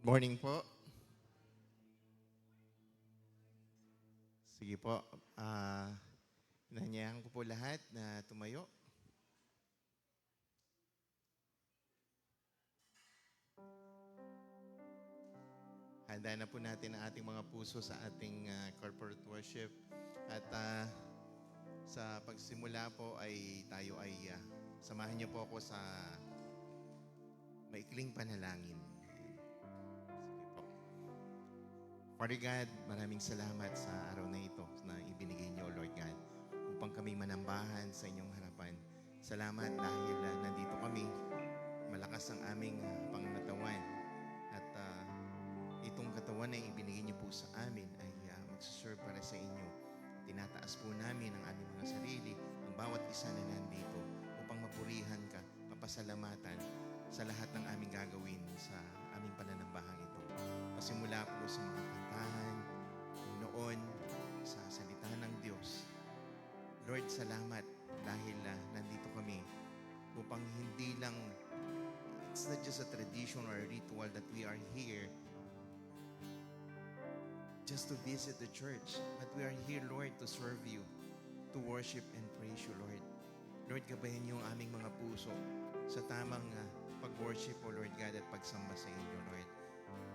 Morning po. Sige po. Hinahanayan ko po lahat na tumayo. Handa na po natin ang ating mga puso sa ating corporate worship. At sa pagsimula po ay tayo ay samahan niyo po ako sa maikling panalangin. Sige po. Father God, maraming salamat sa araw na ito na ibinigay niyo, Lord God, upang kami manambahan sa inyong harapan. Salamat dahil nandito kami, malakas ang aming pangangatawan. At itong katawan na ibinigay niyo po sa amin ay magsuserve para sa inyo. Tinataas po namin ang aming mga sarili, ang bawat isa na nandito upang mapurihan ka, mapasalamatan sa lahat ng aming gagawin sa aming pananambahang ito. Pasimula po sa mga kantahan, noon sa salita ng Diyos. Lord, salamat dahil nandito kami upang hindi lang, it's not just a tradition or a ritual that we are here just to visit the church, but we are here, Lord, to serve you, to worship and praise you, Lord. Lord, gabayan niyo ang aming mga puso sa tamang pag-worship, O Lord God, at pagsamba sa inyo, Lord.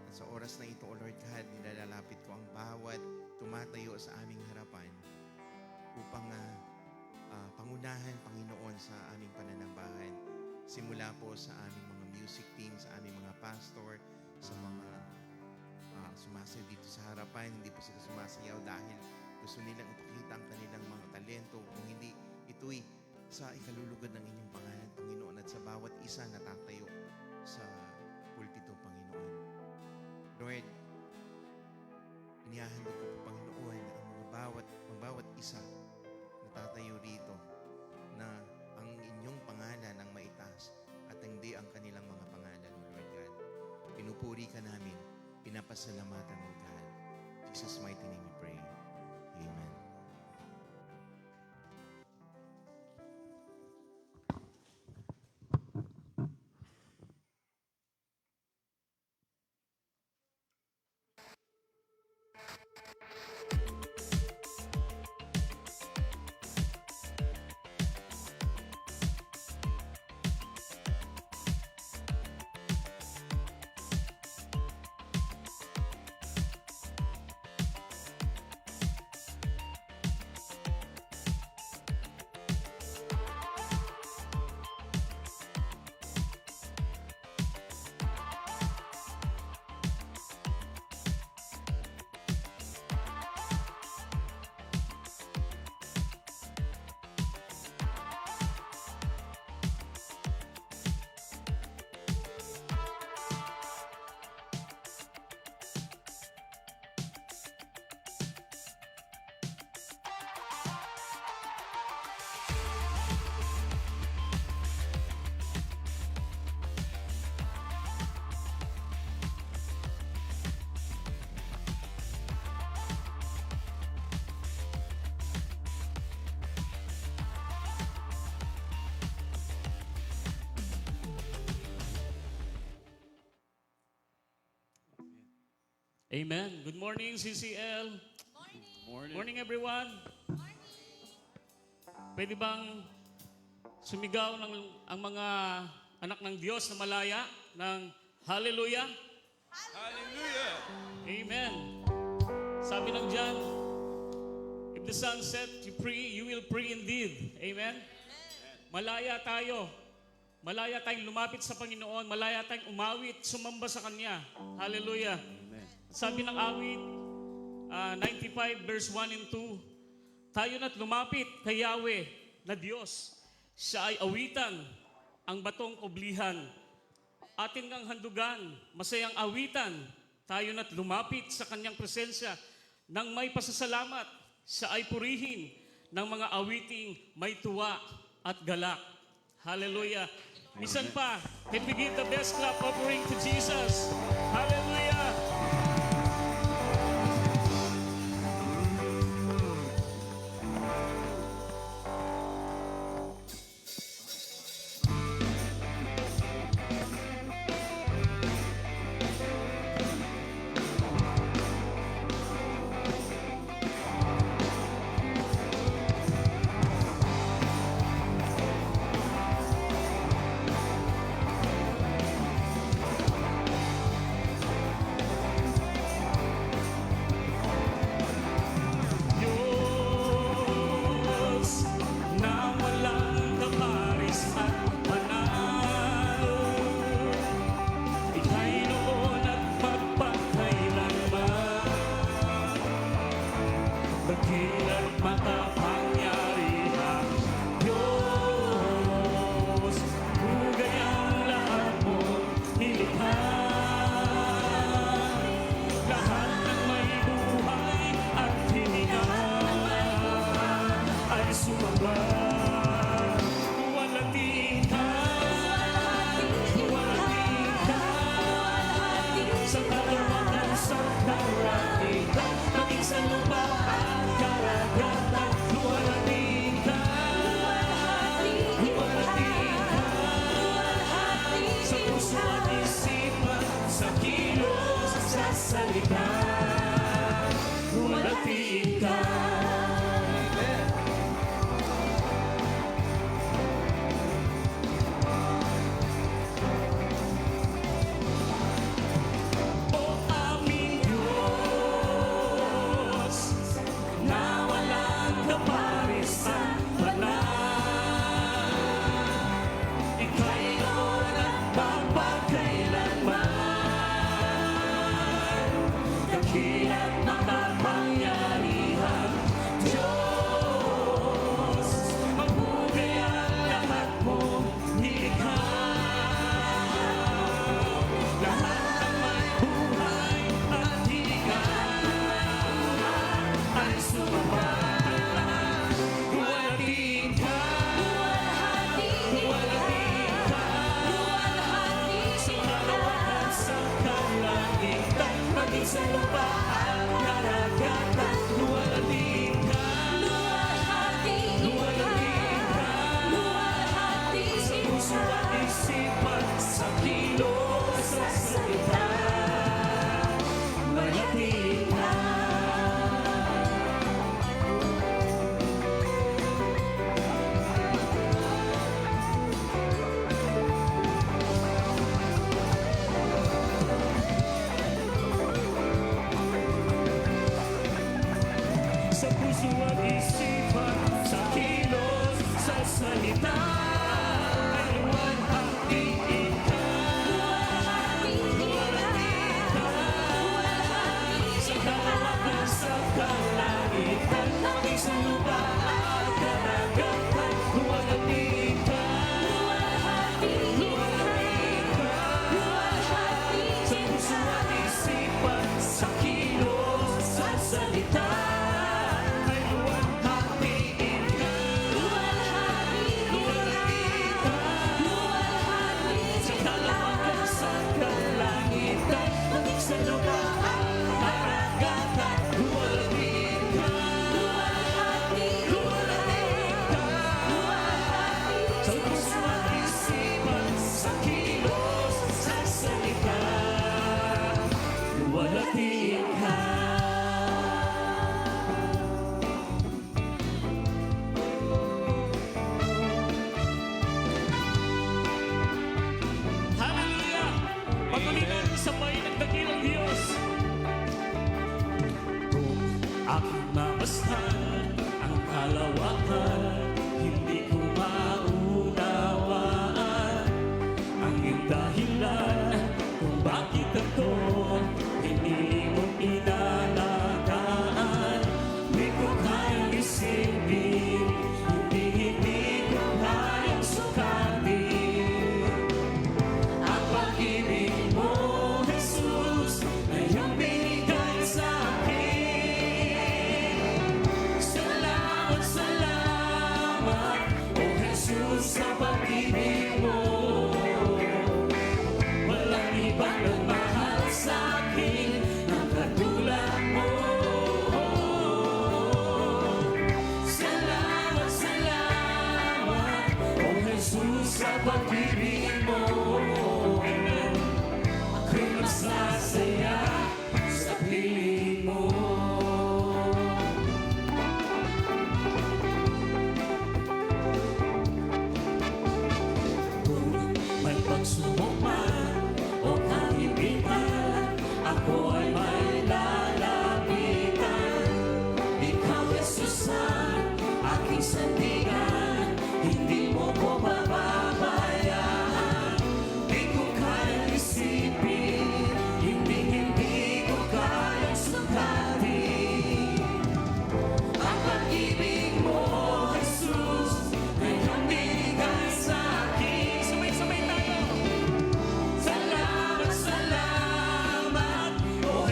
At sa oras na ito, O Lord God, nilalalapit ko ang bawat tumatayo sa aming harapan upang pangunahan, Panginoon, sa aming pananambahan. Simula po sa aming mga music team, sa aming mga pastor, sa mga sumasayaw dito sa harapan. Hindi po sila sumasayaw dahil gusto nilang ipakita ang kanilang mga talento. Kung hindi, ito'y sa ikalulugod ng inyong pangalan, Panginoon, at sa bawat isa na tatayo sa pulpito, Panginoon. Lord, inihahandog ko po, Panginoon, ang bawat isa na tatayo rito na ang inyong pangalan ang maitaas at hindi ang kanilang mga pangalan, Lord God. Pinupuri ka namin, pinapasalamatan mo, God. In Jesus' mighty name we pray. Amen. Amen. Good morning, CCL. Morning. Morning, everyone. Morning. Pwede bang sumigaw ang mga anak ng Diyos na malaya ng Hallelujah? Hallelujah. Amen. Sabi ng John, if the Son set you free, you will free indeed. Amen. Malaya tayo. Malaya tayong lumapit sa Panginoon. Malaya tayong umawit, sumamba sa Kanya. Hallelujah. Sabi ng awit, 95 verse 1 and 2, tayo na't lumapit kay Yahweh na Diyos. Siya ay awitan, ang batong oblihan. Atin kang handugan, masayang awitan. Tayo na't lumapit sa Kanyang presensya nang may pasasalamat. Siya ay purihin ng mga awiting may tuwa at galak. Hallelujah. Misan pa, can we give the best clap offering to Jesus? Hallelujah. puso at isipan, sa kilos, sa salita, ay luwalhatiin ka. Luwalhatiin ka. Sa kawakan, sa kalangitan, maging sa lupa at karagatan, luwalhatiin ka. Luwalhatiin ka. Sa puso at isipan, sa kilos, sa salita, ay luwalhatiin ka. Luwalhatiin ka. Sa kawakan, sa kalangitan, maging sa lupa at karagatan, luwalhatiin ka. Luwalhatiin ka. Sa puso at isipan, sa kilos, sa salita, luwalhatiin ka. Hallelujah! Patuloy natin sabayin ang dakilang Diyos. Kung aking mamasdan ang kalawakan, hindi ko maunawaan ang iyong dahilan kung bakit ako pinili mong inalagaan. Di ko kayang isipin, hindi ko kayang sukatin ang pag-ibig mo, Jesus, na iyong binigay sa akin. Salamat, salamat, O Jesus, sa pag-ibig mo. Walang ibang nagmahal sa akin ng katulad mo. Salamat, salamat, O Jesus, sa pag-ibig mo. Ako'y masasaya sa piling mo. Kung may pagsubok man o kaibigan, ako ay may lalapitan. Ikaw, Jesus, ang aking sandigan, hindi mo ko pababayaan. Di ko kayang isipin, hindi ko kayang sukatin ang pag-ibig mo, Jesus, na iyong binigay sa akin. Sabay-sabay tayo. Salamat, salamat, O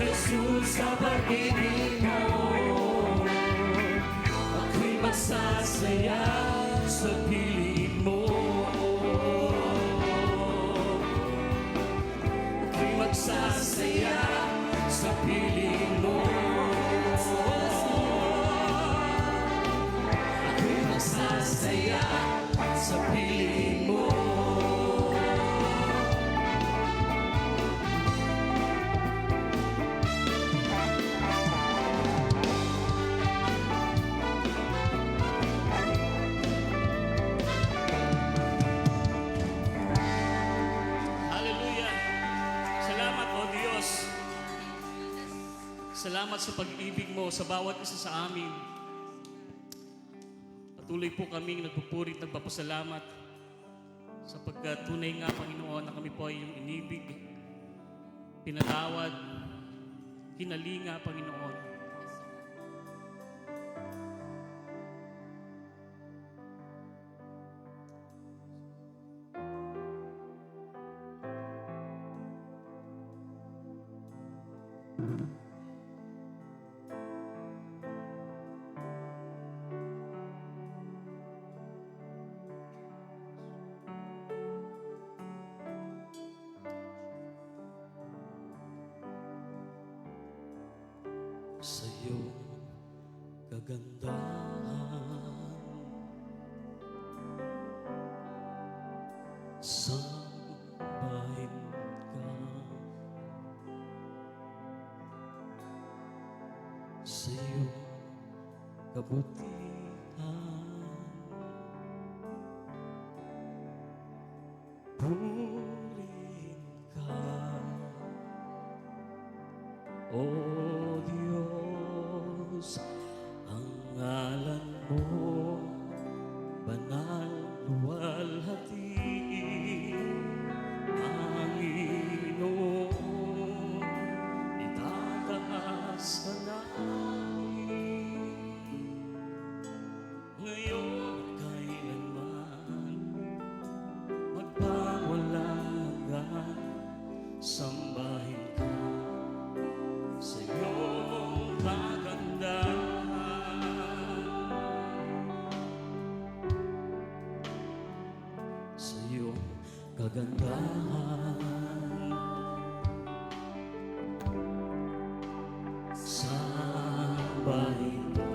Jesus, sa pag-ibig mo, ako'y magsasaya sa piling mo. Ako'y magsasaya sa piling mo. Ako'y magsasaya sa piling mo. Hallelujah! Salamat, O Diyos. Salamat sa pag-ibig mo sa bawat isa sa amin. Patuloy po kaming nagpupuri at nagpapasalamat sapagkat tunay nga, Panginoon, na kami po ay iyong inibig, pinatawad, kinalinga, Panginoon. Sa iyong kagandahan, sambahin ka. Sa iyong kabutihan, purihin ka. O Diyos, ang ngalan mo, banal, luwalhati, Panginoon, itataas ka namin, ngayon at kailanman, magpawalang hanggan, sambahin ka. Sa iyong kagandahan, sa iyong kagandahan, sambahin ka.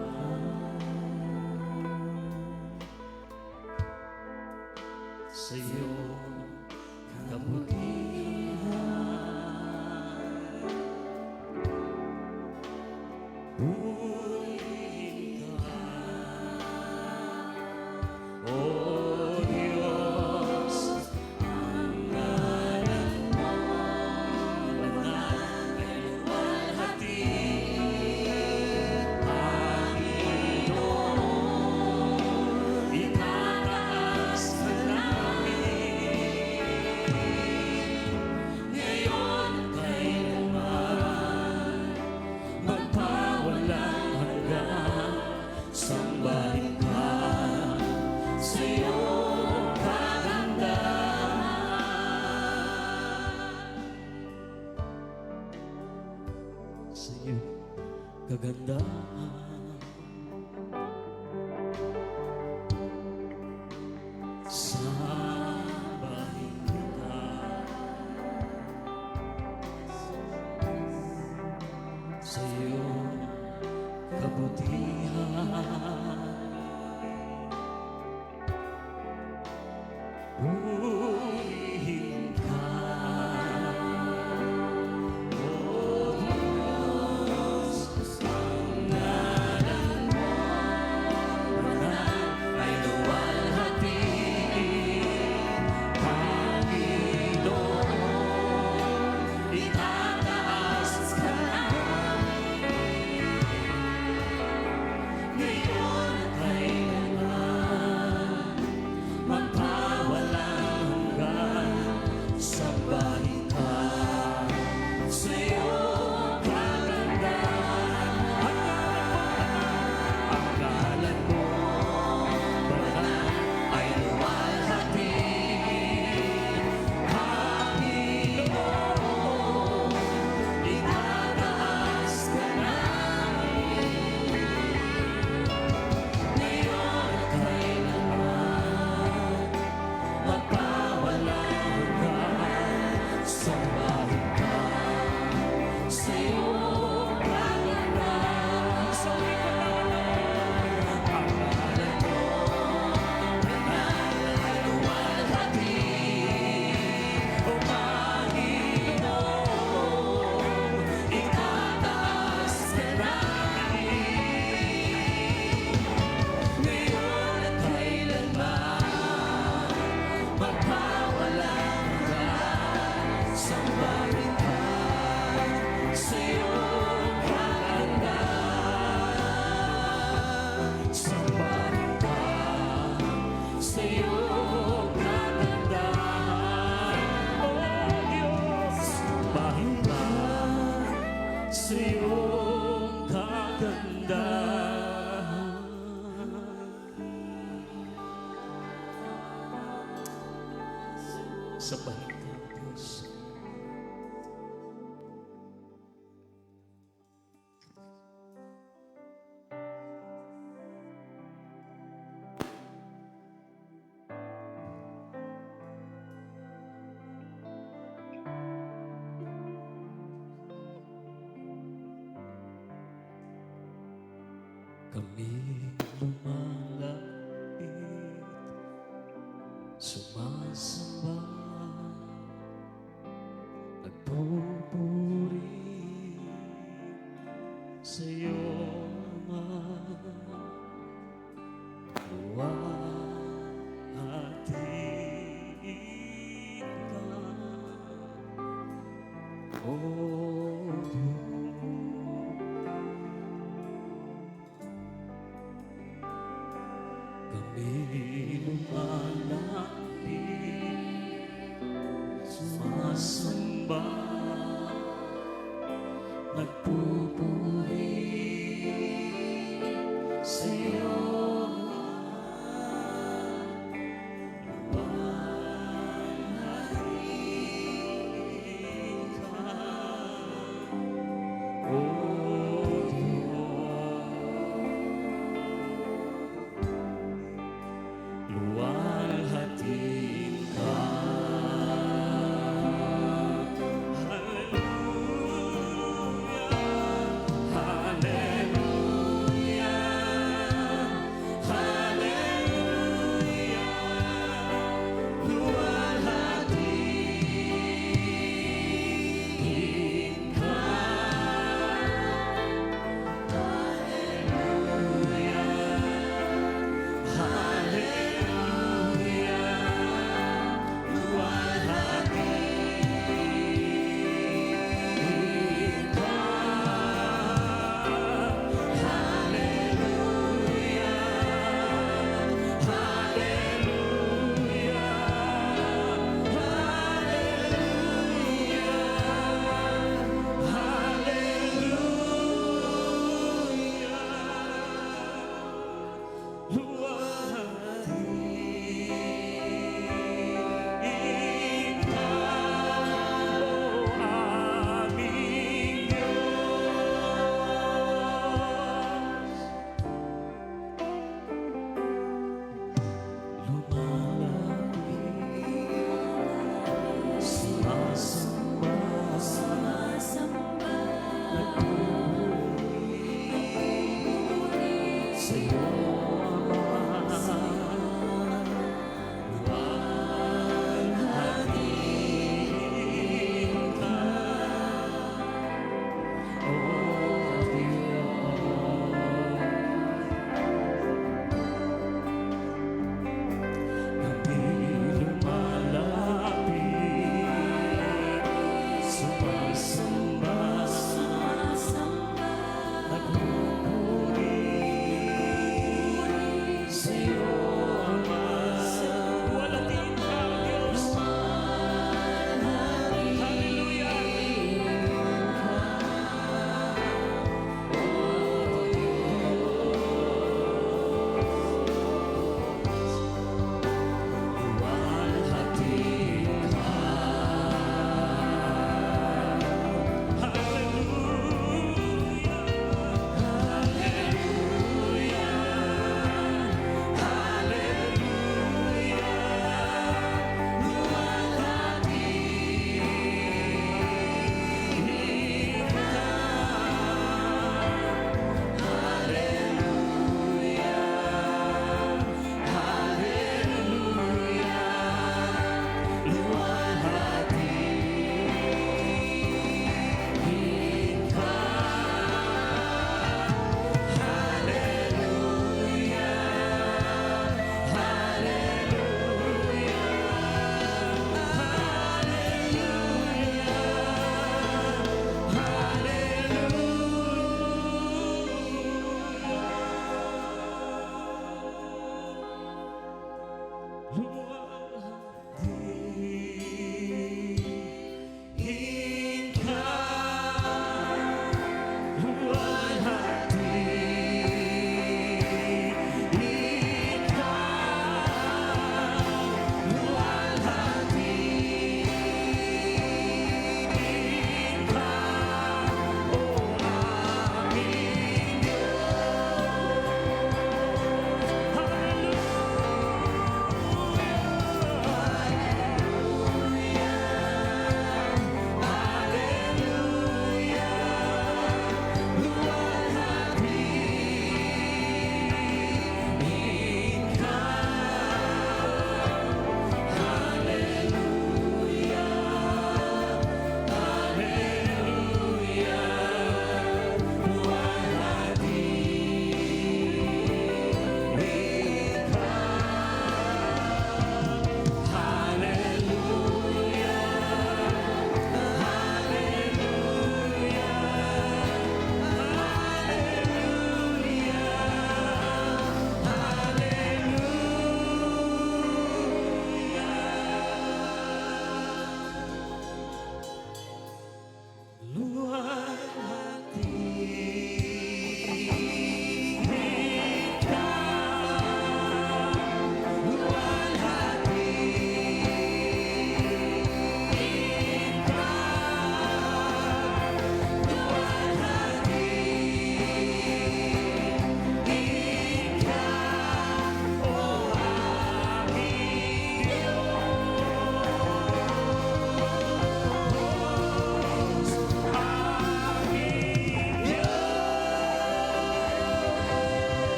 Sa iyong kabutihan, purihin ka. O Diyos, ang ngalan mo, banal ay luwalhati, Panginoon, itataas ka namin, ngayon at kailanman, magpawalang hanggan, sambahin ka. Sa iyong kagandahan, sa iyong kagandahan, sambahin ka. Sa iyong kabutihan, purihin ka. O Diyos, ang ngalan mo, banal ay luwalhati, Panginoon, itataas ka namin, ngayon at kailanman, magpawalang hanggan, sambahin ka. Sa iyong kagandahan, ang ngalan mo, banal ay luwalhati, Panginoon, sa iyong kagandahan. Sabahin ka, Diyos. Kami lumalapit, sumasamba, nagpupuri sa iyo, Ama. Luwalhatiin ka, O kami lumalapit, sumasamba, nagpupuri sa iyo, luwalhatiin ka, O luwalhatiin ka. Hallelujah.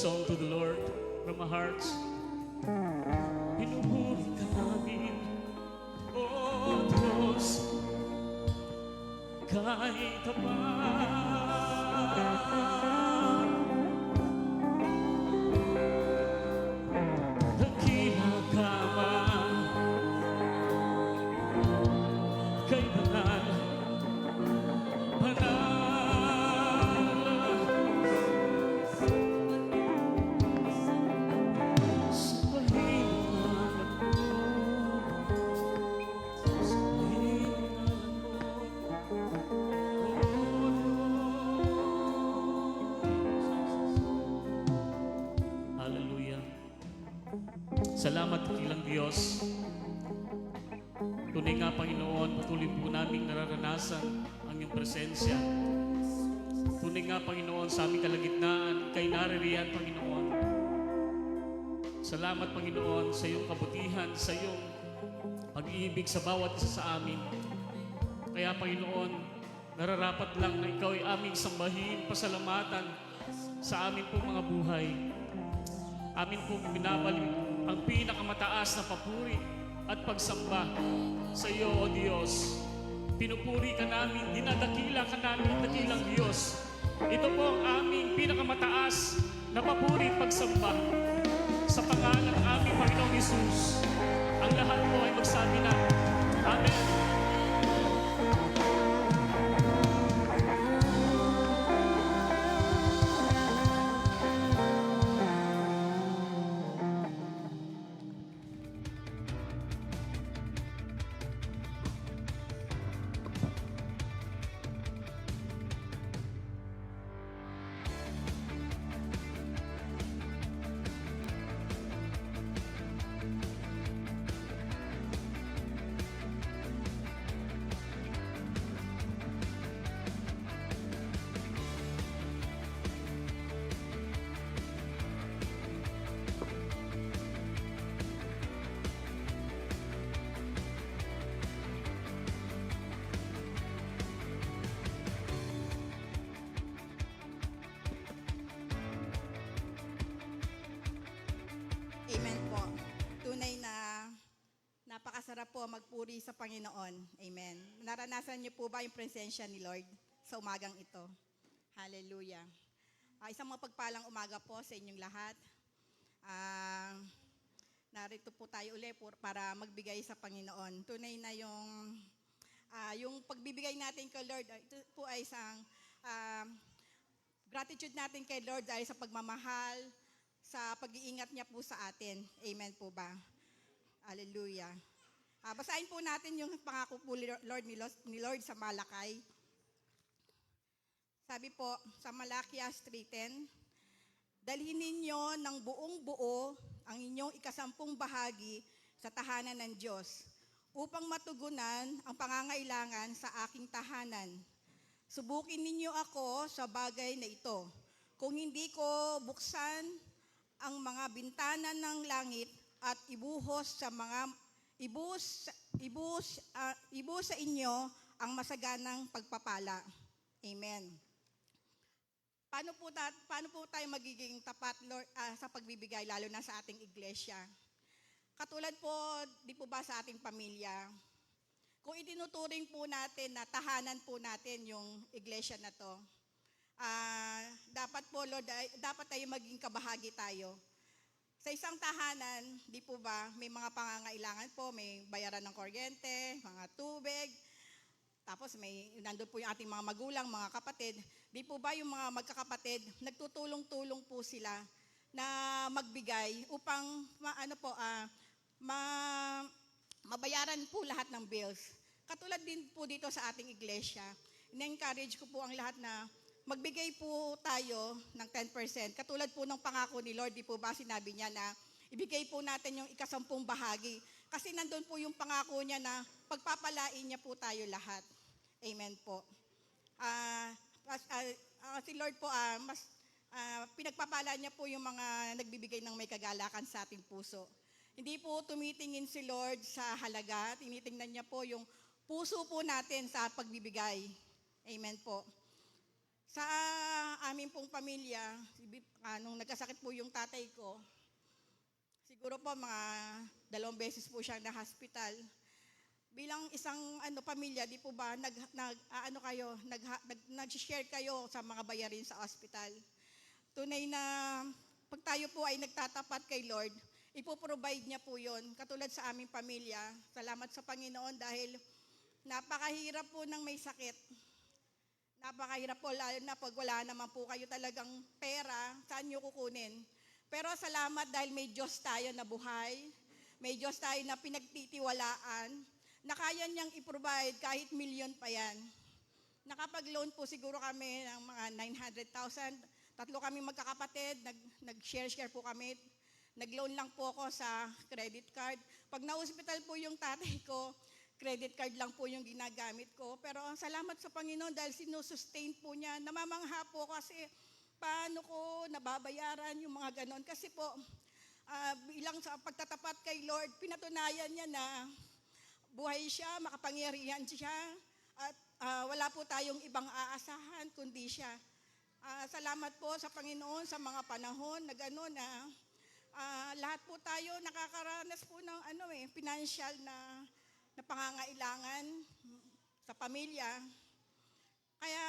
song to the Lord from our hearts. Pinupuri ka namin, O Diyos, kahit tapat. Dakila ka man, kay banal, banal. Hallelujah. Salamat kilang Diyos. Tunay nga, Panginoon, patuloy po naming nararanasan ang iyong presensya. Tunay nga, Panginoon, sa aming kalagitnaan, kay naririyan, Panginoon. Salamat, Panginoon, sa iyong kabutihan, sa iyong pag-ibig sa bawat isa sa amin. Kaya, Panginoon, nararapat lang na ikaw ay aming sambahin, pasalamatan sa amin po mga buhay. Amin po binabalik ang pinakamataas na papuri at pagsamba sa iyo, O Diyos. Pinupuri ka namin, dinadakila ka namin, dakilang Diyos. Ito po ang aming pinakamataas na papuri at pagsamba sa pangalan ng aming Panginoong Hesus. Ang lahat po ay magsabi na, Amen. Amen po. Tunay na napakasarap po magpuri sa Panginoon. Amen. Naranasan niyo po ba yung presensya ni Lord sa umagang ito? Hallelujah. Isang mapagpalang umaga po sa inyong lahat. Narito po tayo uli para magbigay sa Panginoon. Tunay na yung pagbibigay natin kay Lord, ito po ay isang gratitude natin kay Lord ay sa pagmamahal, sa pag-iingat niya po sa atin. Amen po ba? Hallelujah. Basahin po natin yung pangako po ni Lord sa Malakay. Sabi po sa Malakias 3:10, dalhin ninyo ng buong buo ang inyong ikasampung bahagi sa tahanan ng Diyos upang matugunan ang pangangailangan sa aking tahanan. Subukin ninyo ako sa bagay na ito. Kung hindi ko buksan ang mga bintana ng langit at ibuhos sa inyo ang masaganang pagpapala. Amen. Paano po tayo magiging tapat, Lord, sa pagbibigay, lalo na sa ating iglesia? Katulad po, di po ba sa ating pamilya? Kung itinuturing po natin na tahanan po natin yung iglesia na to, dapat po, Lord, dapat tayo maging kabahagi tayo. Sa isang tahanan, di po ba, may mga pangangailangan po, may bayaran ng kuryente, mga tubig, tapos nandun po yung ating mga magulang, mga kapatid. Di po ba yung mga magkakapatid, nagtutulong-tulong po sila na magbigay upang mabayaran po lahat ng bills. Katulad din po dito sa ating iglesia, ina-encourage ko po ang lahat na magbigay po tayo ng 10%. Katulad po ng pangako ni Lord, di po ba sinabi niya na ibigay po natin yung ikasampung bahagi. Kasi nandun po yung pangako niya na pagpapalain niya po tayo lahat. Amen po. Si Lord po, pinagpapala niya po yung mga nagbibigay ng may kagalakan sa ating puso. Hindi po tumitingin si Lord sa halaga, tinitingnan niya po yung puso po natin sa pagbibigay. Amen po. Sa amin pong pamilya, nung nagkasakit po yung tatay ko, siguro po mga 2 beses po siyang na-hospital. Bilang isang pamilya, di po ba nag-share kayo sa mga bayarin sa ospital. Tunay na pag tayo po ay nagtatapat kay Lord, ipoprovide niya po yon. Katulad sa aming pamilya, salamat sa Panginoon dahil napakahirap po ng may sakit. Napakahirap po, lalo na pag wala naman po kayo talagang pera, saan nyo kukunin? Pero salamat dahil may Diyos tayo na buhay, may Diyos tayo na pinagtitiwalaan, na kaya niyang i-provide kahit milyon pa yan. Nakapag-loan po siguro kami ng mga 900,000. 3 kami magkakapatid, nag-share po kami. Nag-loan lang po ako sa credit card. Pag na-hospital po yung tatay ko, credit card lang po yung ginagamit ko. Pero salamat sa Panginoon dahil sinusustain po niya. Namamangha po kasi paano ko nababayaran yung mga ganon. Kasi po, bilang sa pagtatapat kay Lord, pinatunayan niya na buhay siya, makapangyarihan siya, at wala po tayong ibang aasahan kundi siya. Salamat po sa Panginoon sa mga panahon na gano'n na lahat po tayo nakakaranas po ng financial na pangangailangan sa pamilya. Kaya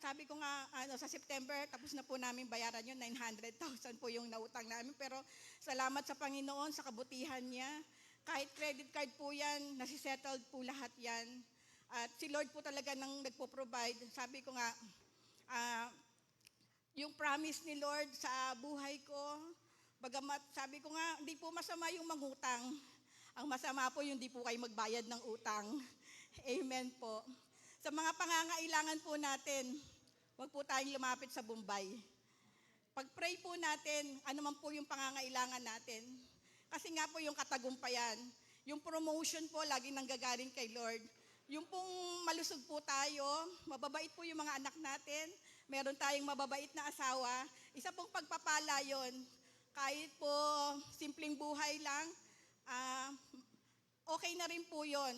sabi ko nga, sa September, tapos na po namin bayaran yun, 900,000 po yung nautang namin. Pero salamat sa Panginoon, sa kabutihan niya. Kahit credit card po yan, nasisettled po lahat yan. At si Lord po talaga nang nagpo-provide. Sabi ko nga, yung promise ni Lord sa buhay ko, bagamat sabi ko nga, hindi po masama yung mangutang. Ang masama po yung hindi po kayo magbayad ng utang. Amen po. Sa mga pangangailangan po natin, huwag po tayong lumapit sa Bombay. Pag-pray po natin, ano man po yung pangangailangan natin. Kasi nga po yung katagumpayan, yung promotion po lagi nanggagaling kay Lord. Yung pong malusog po tayo, mababait po yung mga anak natin, meron tayong mababait na asawa, isa pong pagpapala yon. Kahit po simpleng buhay lang, okay na rin po yon.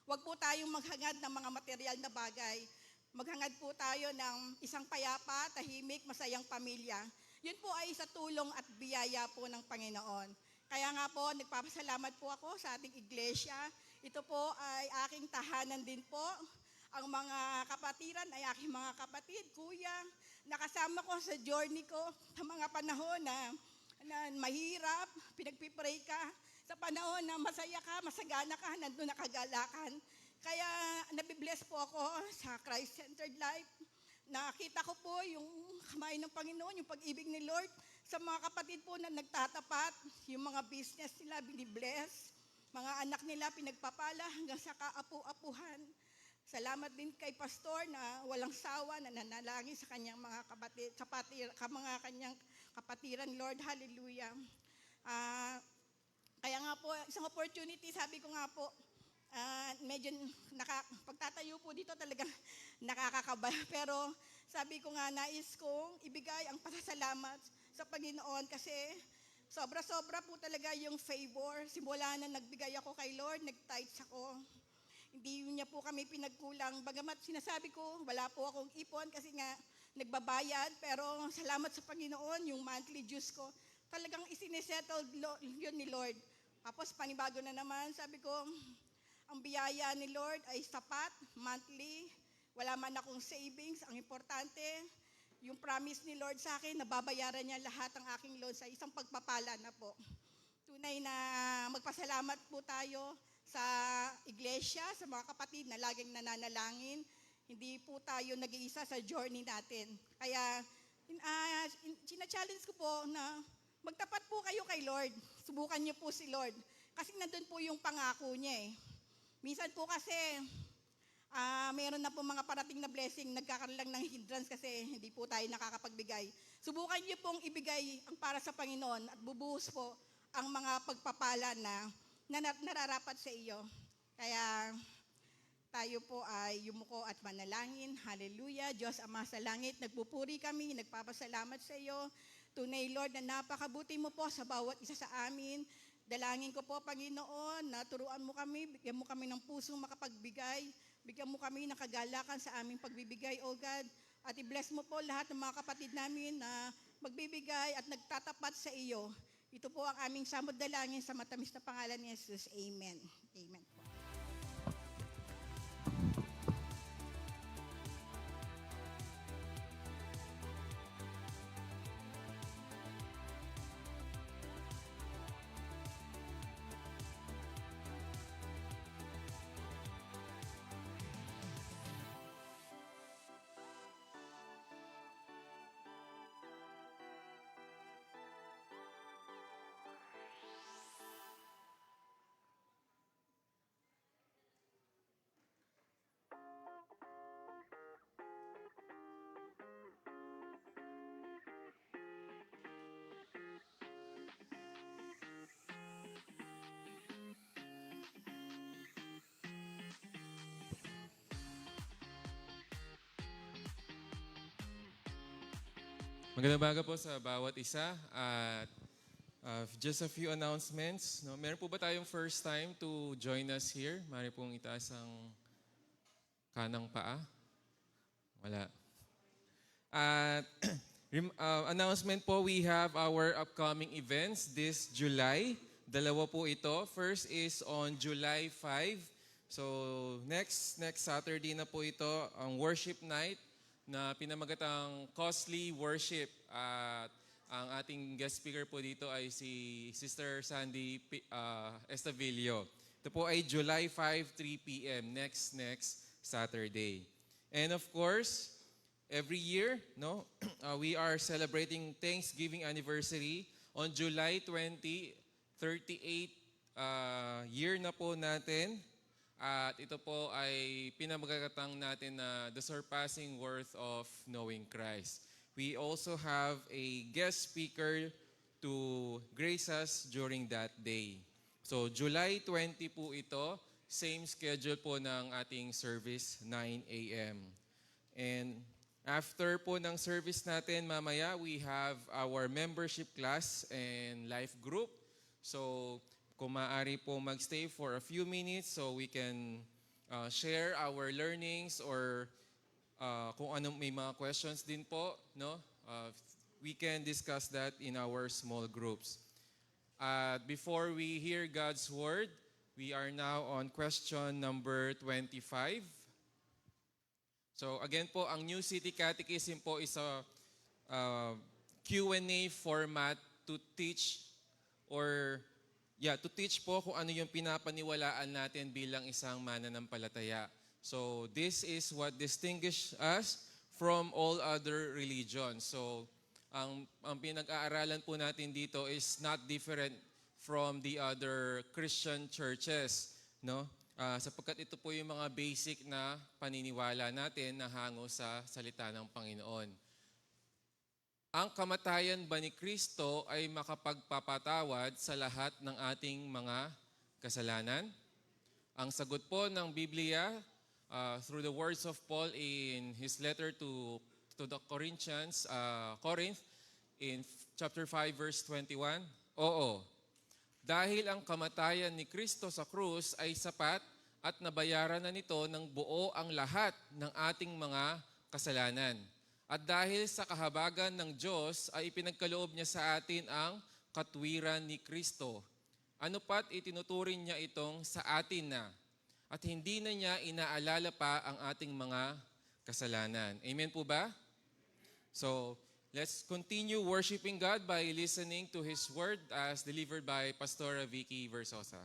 Huwag po tayong maghangad ng mga material na bagay. Maghangad po tayo ng isang payapa, tahimik, masayang pamilya. Yun po ay sa tulong at biyaya po ng Panginoon. Kaya nga po, nagpapasalamat po ako sa ating iglesia. Ito po ay aking tahanan din po. Ang mga kapatiran ay aking mga kapatid, kuya. Nakasama ko sa journey ko sa mga panahon na mahirap, pinagpipray ka. Sa panahon na masaya ka, masagana ka, nandun nakagalakan. Kaya nabibless po ako sa Christ-centered life. Nakita ko po yung kamay ng Panginoon, yung pag-ibig ni Lord sa mga kapatid po na nagtatapat, yung mga business nila binibless, mga anak nila pinagpapala hanggang sa kaapu-apuhan. Salamat din kay Pastor na walang sawa na nanalangin sa kanyang mga mga kanyang kapatiran, Lord. Hallelujah. Kaya nga po, isang opportunity, sabi ko nga po, medyo pagtatayo po dito talagang nakakakaba. Pero sabi ko nga, nais kong ibigay ang pasasalamat sa Panginoon kasi sobra-sobra po talaga yung favor. Simula na nagbigay ako kay Lord, nag-tithes ako. Hindi niya po kami pinagkulang. Bagamat sinasabi ko, wala po akong ipon kasi nga nagbabayad. Pero salamat sa Panginoon, yung monthly dues ko, talagang isinisettle yun ni Lord. Tapos panibago na naman, sabi ko, ang biyaya ni Lord ay sapat, monthly, wala man akong savings. Ang importante, yung promise ni Lord sa akin, nababayaran niya lahat ang aking loan sa isang pagpapala na po. Tunay na magpasalamat po tayo sa iglesia, sa mga kapatid na laging nananalangin. Hindi po tayo nag-iisa sa journey natin. Kaya, sina-challenge ko po na magtapat po kayo kay Lord. Subukan niyo po si Lord. Kasi nandun po yung pangako niya eh. Minsan po kasi, meron na po mga parating na blessing, nagkakaroon lang ng hindrance kasi hindi po tayo nakakapagbigay. Subukan niyo pong ibigay ang para sa Panginoon at bubuhos po ang mga pagpapala na nararapat sa iyo. Kaya tayo po ay yumuko at manalangin. Hallelujah. Diyos Ama sa langit, nagpupuri kami, nagpapasalamat sa iyo. Tunay, Lord, na napakabuti mo po sa bawat isa sa amin. Dalangin ko po, Panginoon, na turuan mo kami, bigyan mo kami ng pusong makapagbigay, bigyan mo kami ng kagalakan sa aming pagbibigay, O God. at i-bless mo po lahat ng mga kapatid namin na magbibigay at nagtatapat sa iyo. Ito po ang aming samod dalangin sa matamis na pangalan ni Jesus. Amen. Amen. Magandang umaga po sa bawat isa at just a few announcements. No? Meron po ba tayong first time to join us here? Mari pong itaas ang kanang paa. Wala. At announcement po, we have our upcoming events this July. Dalawa po ito. First is on July 5. So next Saturday na po ito, ang worship night na pinamagatang Costly Worship. At ang ating guest speaker po dito ay si Sister Sandy Estavillo. Ito po ay July 5, 3 p.m. next Saturday. And of course, every year, no, we are celebrating Thanksgiving anniversary on July 20, 38 year na po natin. At ito po ay pinamagatang natin na the surpassing worth of knowing Christ. We also have a guest speaker to grace us during that day. So July 20 po ito, same schedule po ng ating service, 9 a.m. And after po ng service natin mamaya, we have our membership class and life group. So kung maaari po magstay for a few minutes so we can share our learnings or kung anong may mga questions din po, no? We can discuss that in our small groups. Before we hear God's word, we are now on question number 25. So again po, ang New City Catechism po is a Q&A format to teach to teach po kung ano yung pinapaniwalaan natin bilang isang mananampalataya. So this is what distinguishes us from all other religions. So ang pinag-aaralan po natin dito is not different from the other Christian churches, no? Sapagkat ito po yung mga basic na paniniwala natin na hango sa salita ng Panginoon. Ang kamatayan ba ni Kristo ay makapagpapatawad sa lahat ng ating mga kasalanan? Ang sagot po ng Biblia through the words of Paul in his letter to the Corinth in chapter 5 verse 21, oo. Dahil ang kamatayan ni Kristo sa krus ay sapat at nabayaran na nito ng buo ang lahat ng ating mga kasalanan. At dahil sa kahabagan ng Diyos ay ipinagkaloob niya sa atin ang katwiran ni Kristo. Ano pat itinuturing niya itong sa atin na at hindi na niya inaalala pa ang ating mga kasalanan. Amen po ba? So, let's continue worshiping God by listening to His Word as delivered by Pastora Vicky Versosa.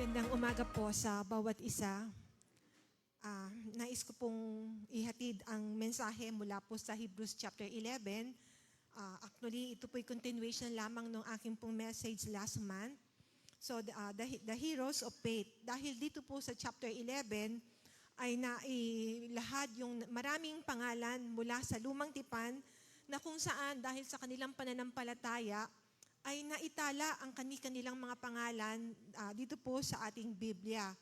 Magandang umaga po sa bawat isa. Nais ko pong ihatid ang mensahe mula po sa Hebrews chapter 11. Actually, ito po'y continuation lamang ng aking pong message last month. So, the heroes of faith. Dahil dito po sa chapter 11 ay nailahad yung maraming pangalan mula sa lumang tipan na kung saan dahil sa kanilang pananampalataya ay naitala ang kanilang mga pangalan dito po sa ating Biblia.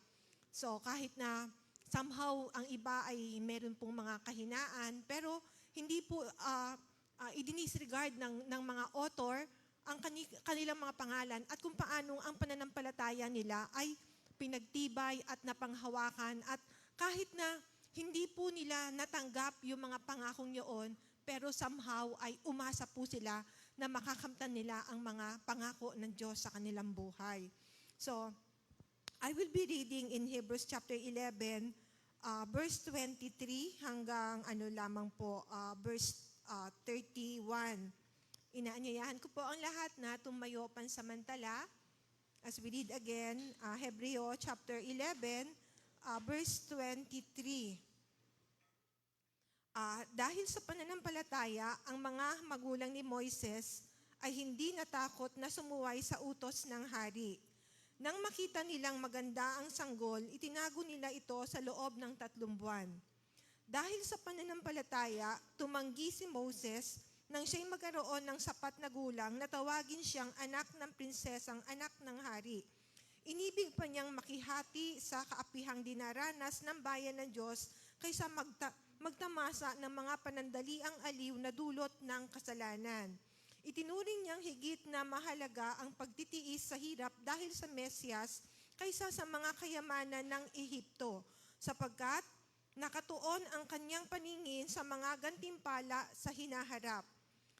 So kahit na somehow ang iba ay meron pong mga kahinaan, pero hindi po i-disregard ng mga author ang kanilang mga pangalan at kung paano ang pananampalataya nila ay pinagtibay at napanghawakan. At kahit na hindi po nila natanggap yung mga pangakong yun, pero somehow ay umasa po sila na makakamtan nila ang mga pangako ng Diyos sa kanilang buhay. So, I will be reading in Hebrews chapter 11, verse 23 hanggang lamang po, verse 31. Inaanyayahan ko po ang lahat na tumayo pansamantala as we read again, Hebreo chapter 11, verse 23. Dahil sa pananampalataya, ang mga magulang ni Moises ay hindi natakot na sumuway sa utos ng hari. Nang makita nilang maganda ang sanggol, itinago nila ito sa loob ng 3 buwan. Dahil sa pananampalataya, tumanggi si Moses nang siya'y magkaroon ng sapat na gulang na tawagin siyang anak ng prinsesang anak ng hari. Inibig pa niyang makihati sa kaapihang dinaranas ng bayan ng Diyos kaysa magtamasa ng mga panandaliang aliw na dulot ng kasalanan. Itinuring niyang higit na mahalaga ang pagtitiis sa hirap dahil sa Mesyas kaysa sa mga kayamanan ng Ehipto, sapagkat nakatuon ang kanyang paningin sa mga gantimpala sa hinaharap.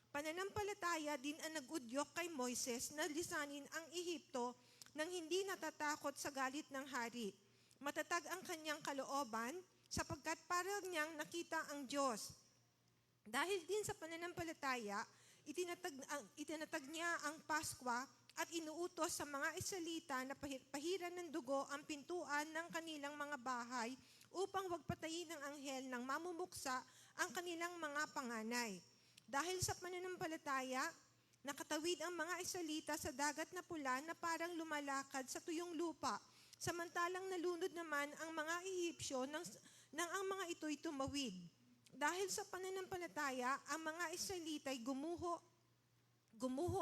Pananampalataya din ang nag-udyok kay Moises na lisanin ang Ehipto nang hindi natatakot sa galit ng hari. Matatag ang kanyang kalooban sapagkat parang niyang nakita ang Diyos. Dahil din sa pananampalataya, itinatag niya ang Paskwa at inuutos sa mga Israelita na pahiran ng dugo ang pintuan ng kanilang mga bahay upang wag patayin ng anghel ng mamumuksa ang kanilang mga panganay. Dahil sa pananampalataya, nakatawid ang mga Israelita sa dagat na pula na parang lumalakad sa tuyong lupa, samantalang nalunod naman ang mga Ehipsyo nang ang mga ito'y tumawid. Dahil sa pananampalataya, ang mga Israelita ay gumuho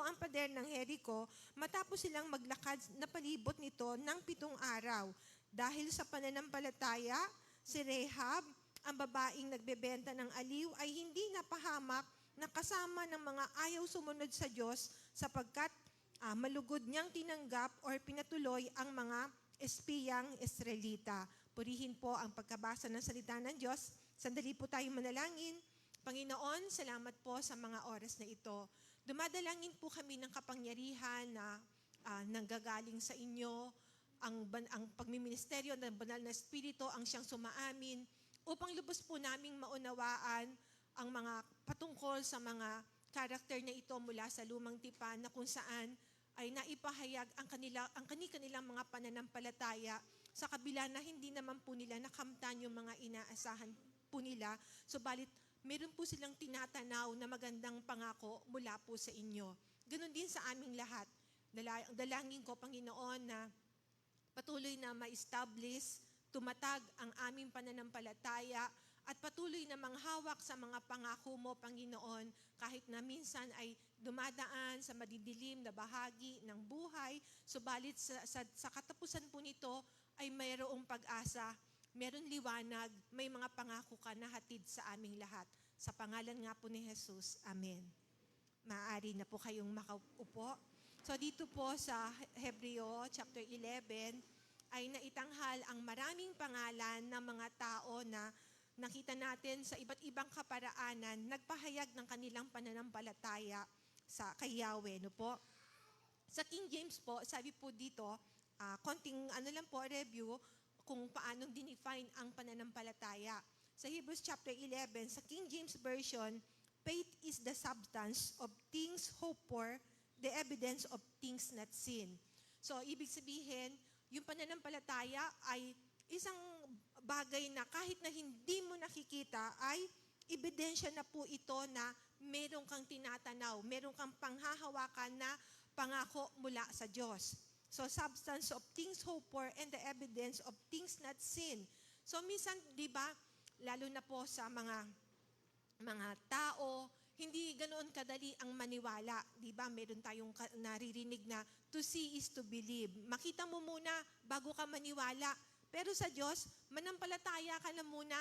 ang pader ng Jericho matapos silang maglakad na palibot nito ng 7 araw. Dahil sa pananampalataya, si Rehab, ang babaeng nagbebenta ng aliw, ay hindi napahamak na kasama ng mga ayaw sumunod sa Diyos sapagkat malugod niyang tinanggap or pinatuloy ang mga espiyang Israelita. Purihin po ang pagkabasa ng salita ng Diyos. Sandali po tayong manalangin. Panginoon, salamat po sa mga oras na ito. Dumadalangin po kami ng kapangyarihan na nanggagaling sa inyo. Ang pagmiministeryo ng banal na Espiritu ang siyang sumaamin upang lubos po naming maunawaan ang mga patungkol sa mga karakter na ito mula sa lumang tipan na kung saan ay naipahayag ang kanilang mga pananampalataya sa kabila na hindi naman po nila nakamtan yung mga inaasahan po nila. Subalit, meron po silang tinatanaw na magandang pangako mula po sa inyo. Ganon din sa aming lahat. Dalangin ko, Panginoon, na patuloy na ma-establish, tumatag ang aming pananampalataya at patuloy na manghawak sa mga pangako mo, Panginoon, kahit na minsan ay dumadaan sa madidilim na bahagi ng buhay, subalit sa katapusan po nito ay mayroong pag-asa, mayroong liwanag, may mga pangako ka na hatid sa aming lahat. Sa pangalan nga po ni Jesus, Amen. Maaari na po kayong makaupo. So dito po sa Hebreo chapter 11 ay naitanghal ang maraming pangalan ng mga tao na nakita natin sa iba't ibang kaparaanan, nagpahayag ng kanilang pananampalataya kay Yahweh. No po? Sa King James po, sabi po dito, konting review kung paano dinefine ang pananampalataya. Sa Hebrews chapter 11, sa King James Version, faith is the substance of things hoped for, the evidence of things not seen. So, ibig sabihin, yung pananampalataya ay isang bagay na kahit na hindi mo nakikita ay ebidensya na po ito na meron kang tinatanaw, meron kang panghahawakan na pangako mula sa Diyos. So, substance of things hoped for and the evidence of things not seen. So, minsan, di ba, lalo na po sa mga tao, hindi ganoon kadali ang maniwala. Di ba? Meron tayong naririnig na to see is to believe. Makita mo muna bago ka maniwala. Pero sa Diyos, manampalataya ka na muna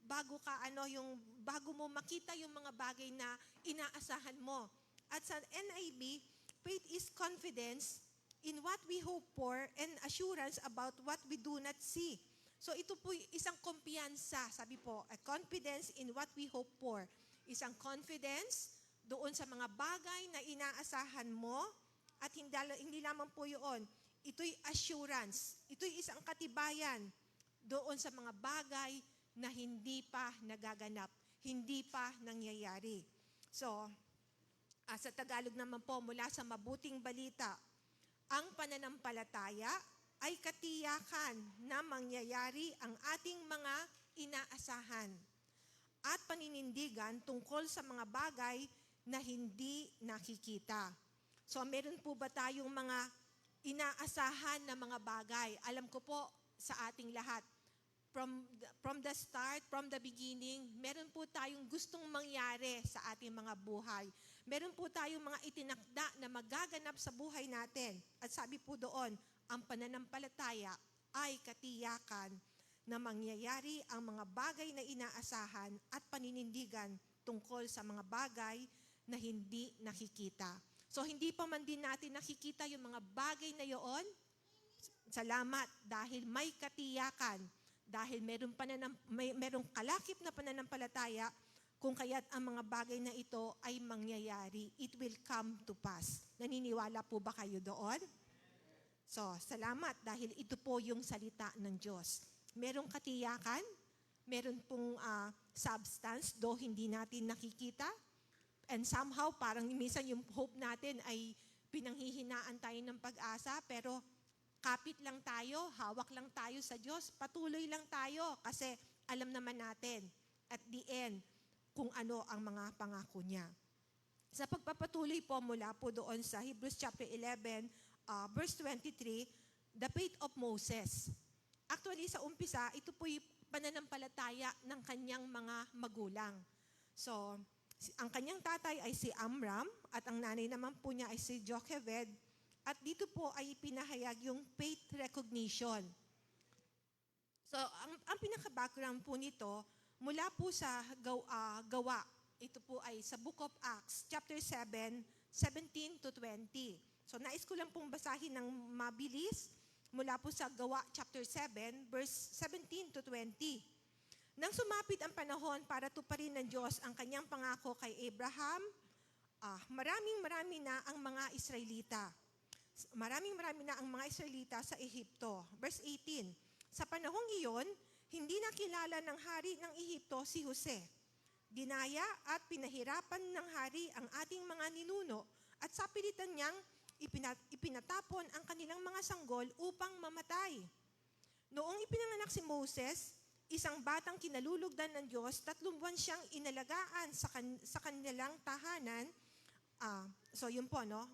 bago mo makita yung mga bagay na inaasahan mo. At sa NIV, faith is confidence in what we hope for and assurance about what we do not see. So ito po isang kumpiyansa, sabi po, a confidence in what we hope for. Isang confidence doon sa mga bagay na inaasahan mo at hindi lamang po yun. Ito'y assurance. Ito'y isang katibayan doon sa mga bagay na hindi pa nagaganap, hindi pa nangyayari. So, sa Tagalog naman po, mula sa mabuting balita, ang pananampalataya ay katiyakan na mangyayari ang ating mga inaasahan at paninindigan tungkol sa mga bagay na hindi nakikita. So, meron po ba tayong mga inaasahan na mga bagay? Alam ko po sa ating lahat, from the start, from the beginning, meron po tayong gustong mangyari sa ating mga buhay. Meron po tayong mga itinakda na magaganap sa buhay natin. At sabi po doon, ang pananampalataya ay katiyakan na mangyayari ang mga bagay na inaasahan at paninindigan tungkol sa mga bagay na hindi nakikita. So, hindi pa man din natin nakikita yung mga bagay na yoon. Salamat dahil may katiyakan, dahil merong kalakip na pananampalataya, kung kaya't ang mga bagay na ito ay mangyayari. It will come to pass. Naniniwala po ba kayo doon? So, salamat dahil ito po yung salita ng Diyos. Merong katiyakan, meron pong substance, though hindi natin nakikita. And somehow, parang minsan yung hope natin ay pinanghihinaan tayo ng pag-asa, pero kapit lang tayo, hawak lang tayo sa Diyos, patuloy lang tayo kasi alam naman natin at the end kung ano ang mga pangako niya. Sa pagpapatuloy po mula po doon sa Hebrews chapter 11, verse 23, the faith of Moses. Actually, sa umpisa, ito po'y pananampalataya ng kanyang mga magulang. So, ang kanyang tatay ay si Amram at ang nanay naman po niya ay si Jochebed. At dito po ay pinahayag yung faith recognition. So, ang pinaka-background po nito, mula po sa gawa, ito po ay sa Book of Acts, chapter 7, 17 to 20. So, nais ko lang pong basahin ng mabilis mula po sa gawa, chapter 7, verse 17 to 20. Nang sumapit ang panahon para tuparin ng Diyos ang kanyang pangako kay Abraham, maraming na ang mga Israelita. Maraming na ang mga Israelita sa Ehipto. Verse 18, sa panahong iyon, hindi nakilala ng hari ng Ehipto si Jose. Dinaya at pinahirapan ng hari ang ating mga ninuno at sa pilitan niyang ipinatapon ang kanilang mga sanggol upang mamatay. Noong ipinanganak si Moses, isang batang kinalulugdan ng Diyos, 3 buwan siyang inalagaan sa kanilang tahanan. So yun po, no?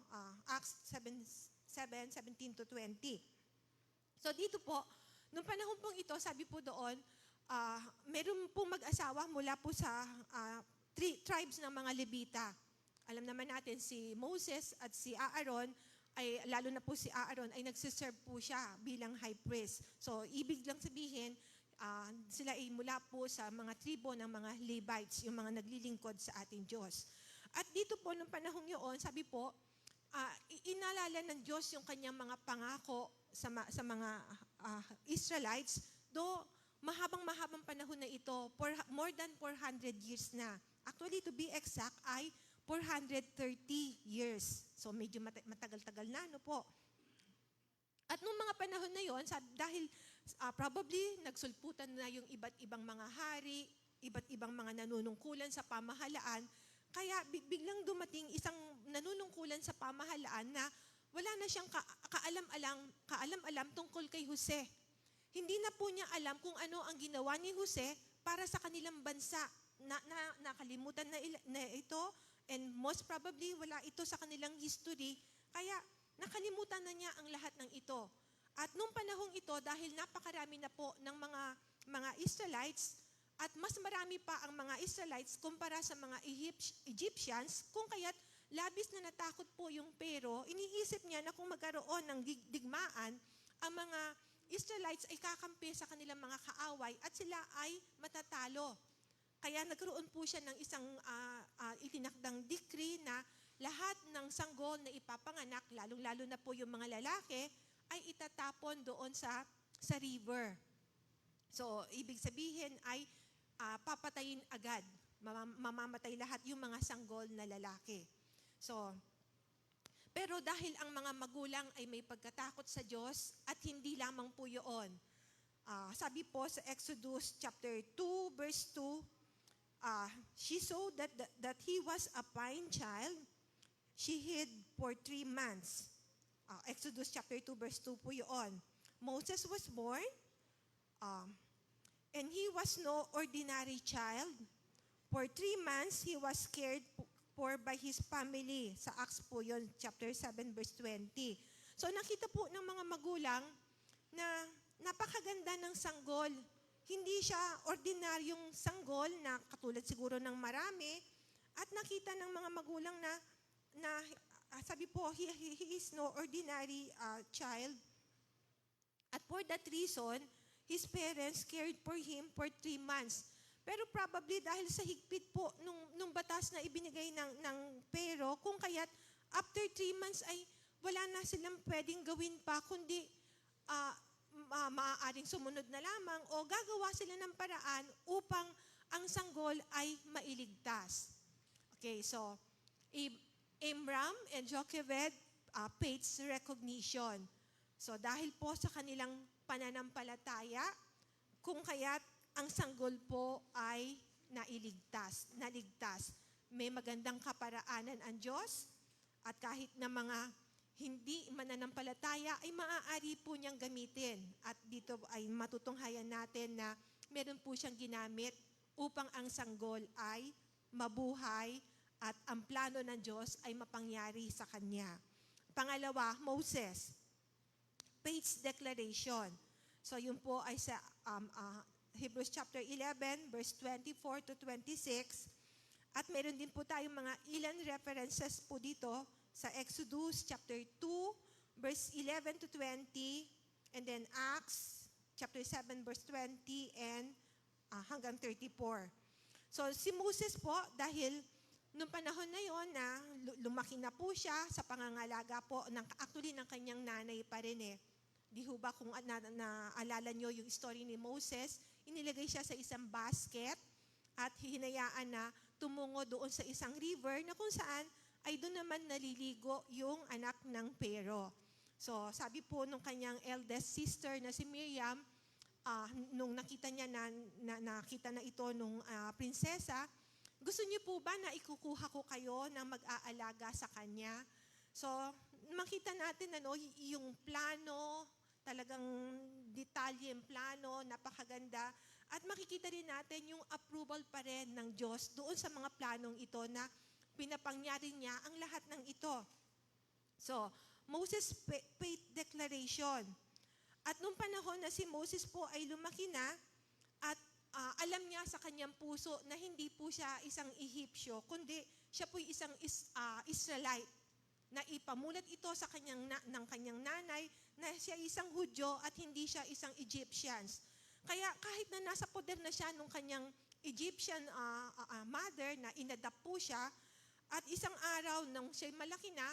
Acts 7:17 to 20. So dito po, nung panahon pong ito, sabi po doon, meron pong mag-asawa mula po sa 3 tribes ng mga Levita. Alam naman natin si Moses at si Aaron, ay lalo na po si Aaron, ay nagsiserve po siya bilang high priest. So ibig lang sabihin, sila ay mula po sa mga tribo ng mga Levites, yung mga naglilingkod sa ating Diyos. At dito po, nung panahong yun, sabi po, inalala ng Diyos yung kanyang mga pangako sa mga Israelites, though mahabang panahon na ito, more than 400 years na. Actually, to be exact, ay 430 years. So medyo matagal-tagal na, no po. At nung mga panahon na yon, dahil probably nagsulputan na yung iba't ibang mga hari, iba't ibang mga nanunungkulan sa pamahalaan, kaya biglang dumating isang nanunungkulan sa pamahalaan na wala na siyang kaalam-alam tungkol kay Jose. Hindi na po niya alam kung ano ang ginawa ni Jose para sa kanilang bansa. Nakalimutan na ito, and most probably wala ito sa kanilang history, kaya nakalimutan na niya ang lahat ng ito. At nung panahong ito, dahil napakarami na po ng mga Israelites, At mas marami pa ang mga Israelites kumpara sa mga Egyptians, kung kaya't labis na natakot po yung Pero, iniisip niya na kung magkaroon ng digmaan, ang mga Israelites ay kakampi sa kanilang mga kaaway at sila ay matatalo. Kaya nagkaroon po siya ng isang itinakdang decree na lahat ng sanggol na ipapanganak, lalong-lalo na po yung mga lalaki, ay itatapon doon sa river. So, ibig sabihin ay papatayin agad. Mamamatay lahat yung mga sanggol na lalaki. So, pero dahil ang mga magulang ay may pagkatakot sa Diyos at hindi lamang po yun. Sabi po sa Exodus chapter 2 verse 2, she saw that he was a fine child. She hid for 3 months. Exodus chapter 2 verse 2 po yun. Moses was born, and he was no ordinary child. For 3 months, he was cared for by his family. Sa Acts po yun, chapter 7, verse 20. So nakita po ng mga magulang na napakaganda ng sanggol. Hindi siya ordinaryong sanggol na katulad siguro ng marami. At nakita ng mga magulang na sabi po, he is no ordinary child. At for that reason, his parents cared for him for 3 months. Pero probably dahil sa higpit po nung batas na ibinigay ng Pero, kung kaya't after 3 months ay wala na silang pwedeng gawin pa, kundi maaaring sumunod na lamang o gagawa sila ng paraan upang ang sanggol ay mailigtas. Okay, so Amram and Jochebed paid recognition. So dahil po sa kanilang pananampalataya, kung kaya't ang sanggol po ay naligtas. May magandang kaparaanan ang Diyos at kahit na mga hindi mananampalataya ay maaari po niyang gamitin. At dito ay matutunghayan natin na meron po siyang ginamit upang ang sanggol ay mabuhay at ang plano ng Diyos ay mapangyari sa kanya. Pangalawa, Moses. Faith's declaration. So yun po ay sa Hebrews chapter 11, verse 24 to 26. At meron din po tayong mga ilan references po dito sa Exodus chapter 2, verse 11 to 20, and then Acts chapter 7, verse 20, and hanggang 34. So si Moses po, dahil nung panahon na yon na lumaki na po siya sa pangangalaga po, actually ng kanyang nanay pa rin eh. Di ho ba kung naalala nyo yung story ni Moses, inilagay siya sa isang basket at hinayaan na tumungo doon sa isang river na kung saan ay doon naman naliligo yung anak ng Pero. So sabi po nung kanyang eldest sister na si Miriam, nung nakita niya nakita na ito nung prinsesa, gusto niyo po ba na ikukuha ko kayo na mag-aalaga sa kanya? So makita natin yung plano, talagang detalye yung plano, napakaganda. At makikita rin natin yung approval pa rin ng Diyos doon sa mga planong ito na pinapangyari niya ang lahat ng ito. So, Moses' faith declaration. At nung panahon na si Moses po ay lumaki na at alam niya sa kanyang puso na hindi po siya isang Ehipsyo, kundi siya po isang Israelite na ipamulat ito sa ng kanyang nanay na siya isang Hudyo at hindi siya isang Egyptians. Kaya kahit na nasa poder na siya nung kanyang Egyptian mother na inadapt po siya, at isang araw nung siya malaki na,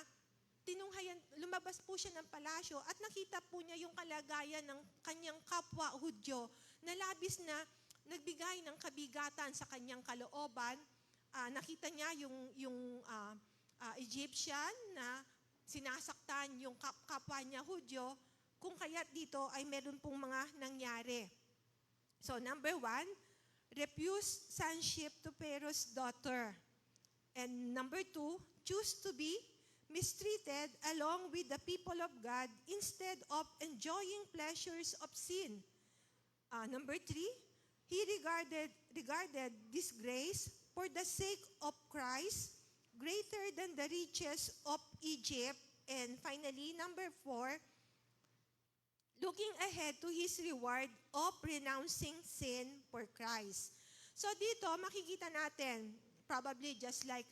lumabas po siya ng palasyo at nakita po niya yung kalagayan ng kanyang kapwa Hudyo na labis na nagbigay ng kabigatan sa kanyang kalooban. Nakita niya yung Egyptian na sinasaktan yung kapwa niya Hudyo, kung kaya't dito ay meron pong mga nangyari. So number 1, refuse sonship to Pharaoh's daughter. And number 2, choose to be mistreated along with the people of God instead of enjoying pleasures of sin. Number 3, he regarded disgrace for the sake of Christ greater than the riches of Egypt. And finally, number 4, looking ahead to his reward of renouncing sin for Christ. So dito makikita natin, probably just like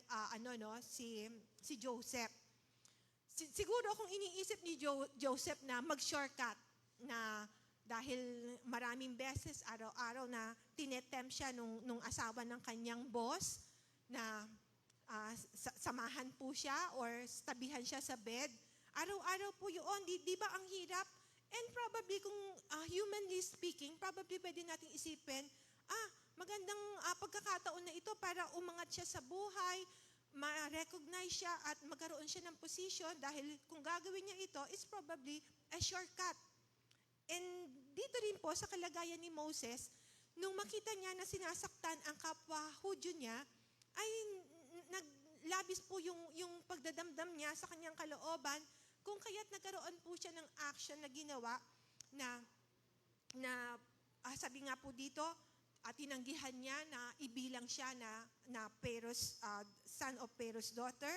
si Joseph. Siguro kung iniisip ni Joseph na mag-shortcut na dahil maraming beses araw-araw na tinetempt siya nung asawa ng kanyang boss na samahan po siya or tabihan siya sa bed. Araw-araw po yun. Di ba ang hirap? And probably kung humanly speaking, probably pwede nating isipin, magandang pagkakataon na ito para umangat siya sa buhay, ma-recognize siya at magkaroon siya ng position dahil kung gagawin niya ito, is probably a shortcut. And dito rin po sa kalagayan ni Moses, nung makita niya na sinasaktan ang kapwa Hudyo niya, ay naglabis po yung pagdadamdam niya sa kanyang kalooban, kung kaya't nagkaroon po siya ng action na ginawa na sabi nga po dito, tinanggihan niya na ibilang siya na Pharaoh's, son of Pharaoh's daughter.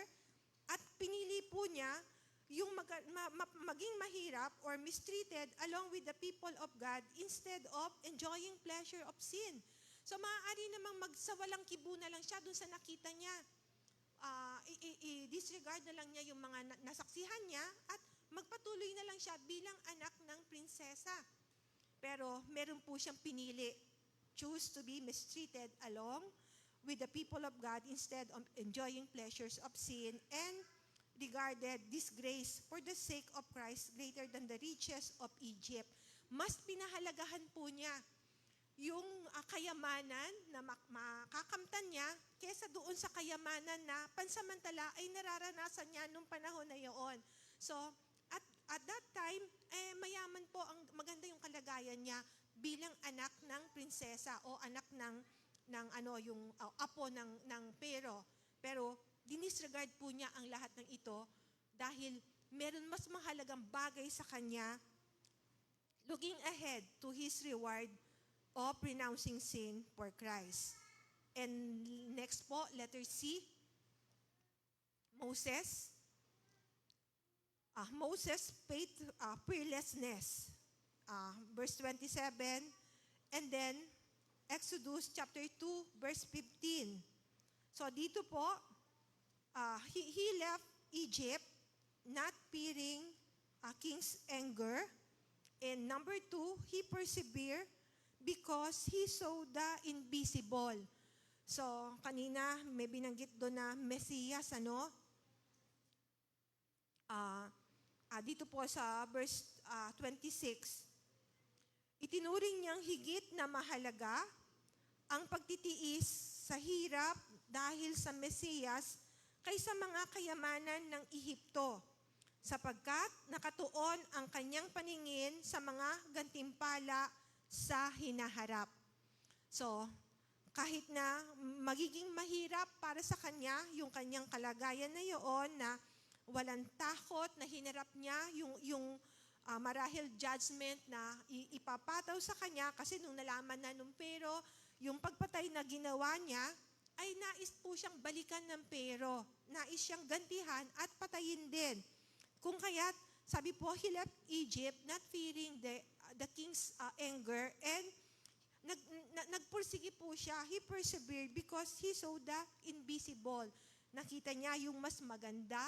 At pinili po niya yung maging mahirap or mistreated along with the people of God instead of enjoying pleasure of sin. So maaari namang magsawalang kibo na lang siya dun sa nakita niya. I-disregard na lang niya yung mga nasaksihan niya at magpatuloy na lang siya bilang anak ng prinsesa. Pero meron po siyang pinili. Choose to be mistreated along with the people of God instead of enjoying pleasures of sin and regarded disgrace for the sake of Christ greater than the riches of Egypt. Mas pinahalagahan po niya yung kayamanan na makakamtan niya kesa doon sa kayamanan na pansamantala ay nararanasan niya nung panahon na iyon. So, at that time, mayaman po, maganda yung kalagayan niya bilang anak ng prinsesa o anak yung apo ng Pero dinisregard po niya ang lahat ng ito dahil meron mas mahalagang bagay sa kanya, looking ahead to his reward of renouncing sin for Christ. And next po, letter C, Moses. Moses' fearlessness. Verse 27, and then Exodus chapter 2, verse 15. So dito po, he left Egypt not fearing king's anger. And number 2, he persevered because he saw the invisible. So kanina may binanggit doon na Mesias, dito po sa verse 26, itinuring niyang higit na mahalaga ang pagtitiis sa hirap dahil sa Mesiyas kaysa mga kayamanan ng Ehipto, sapagkat nakatuon ang kanyang paningin sa mga gantimpala sa hinaharap. So, kahit na magiging mahirap para sa kanya yung kanyang kalagayan na iyon na walang takot na hinarap niya yung marahil judgment na ipapataw sa kanya kasi nung nalaman na nung Pero, yung pagpatay na ginawa niya, ay nais po siyang balikan ng Pero. Nais siyang gantihan at patayin din. Kung kaya't, sabi po, he left Egypt not fearing the king's anger and nagpursige po siya. He persevered because he saw the invisible. Nakita niya yung mas maganda,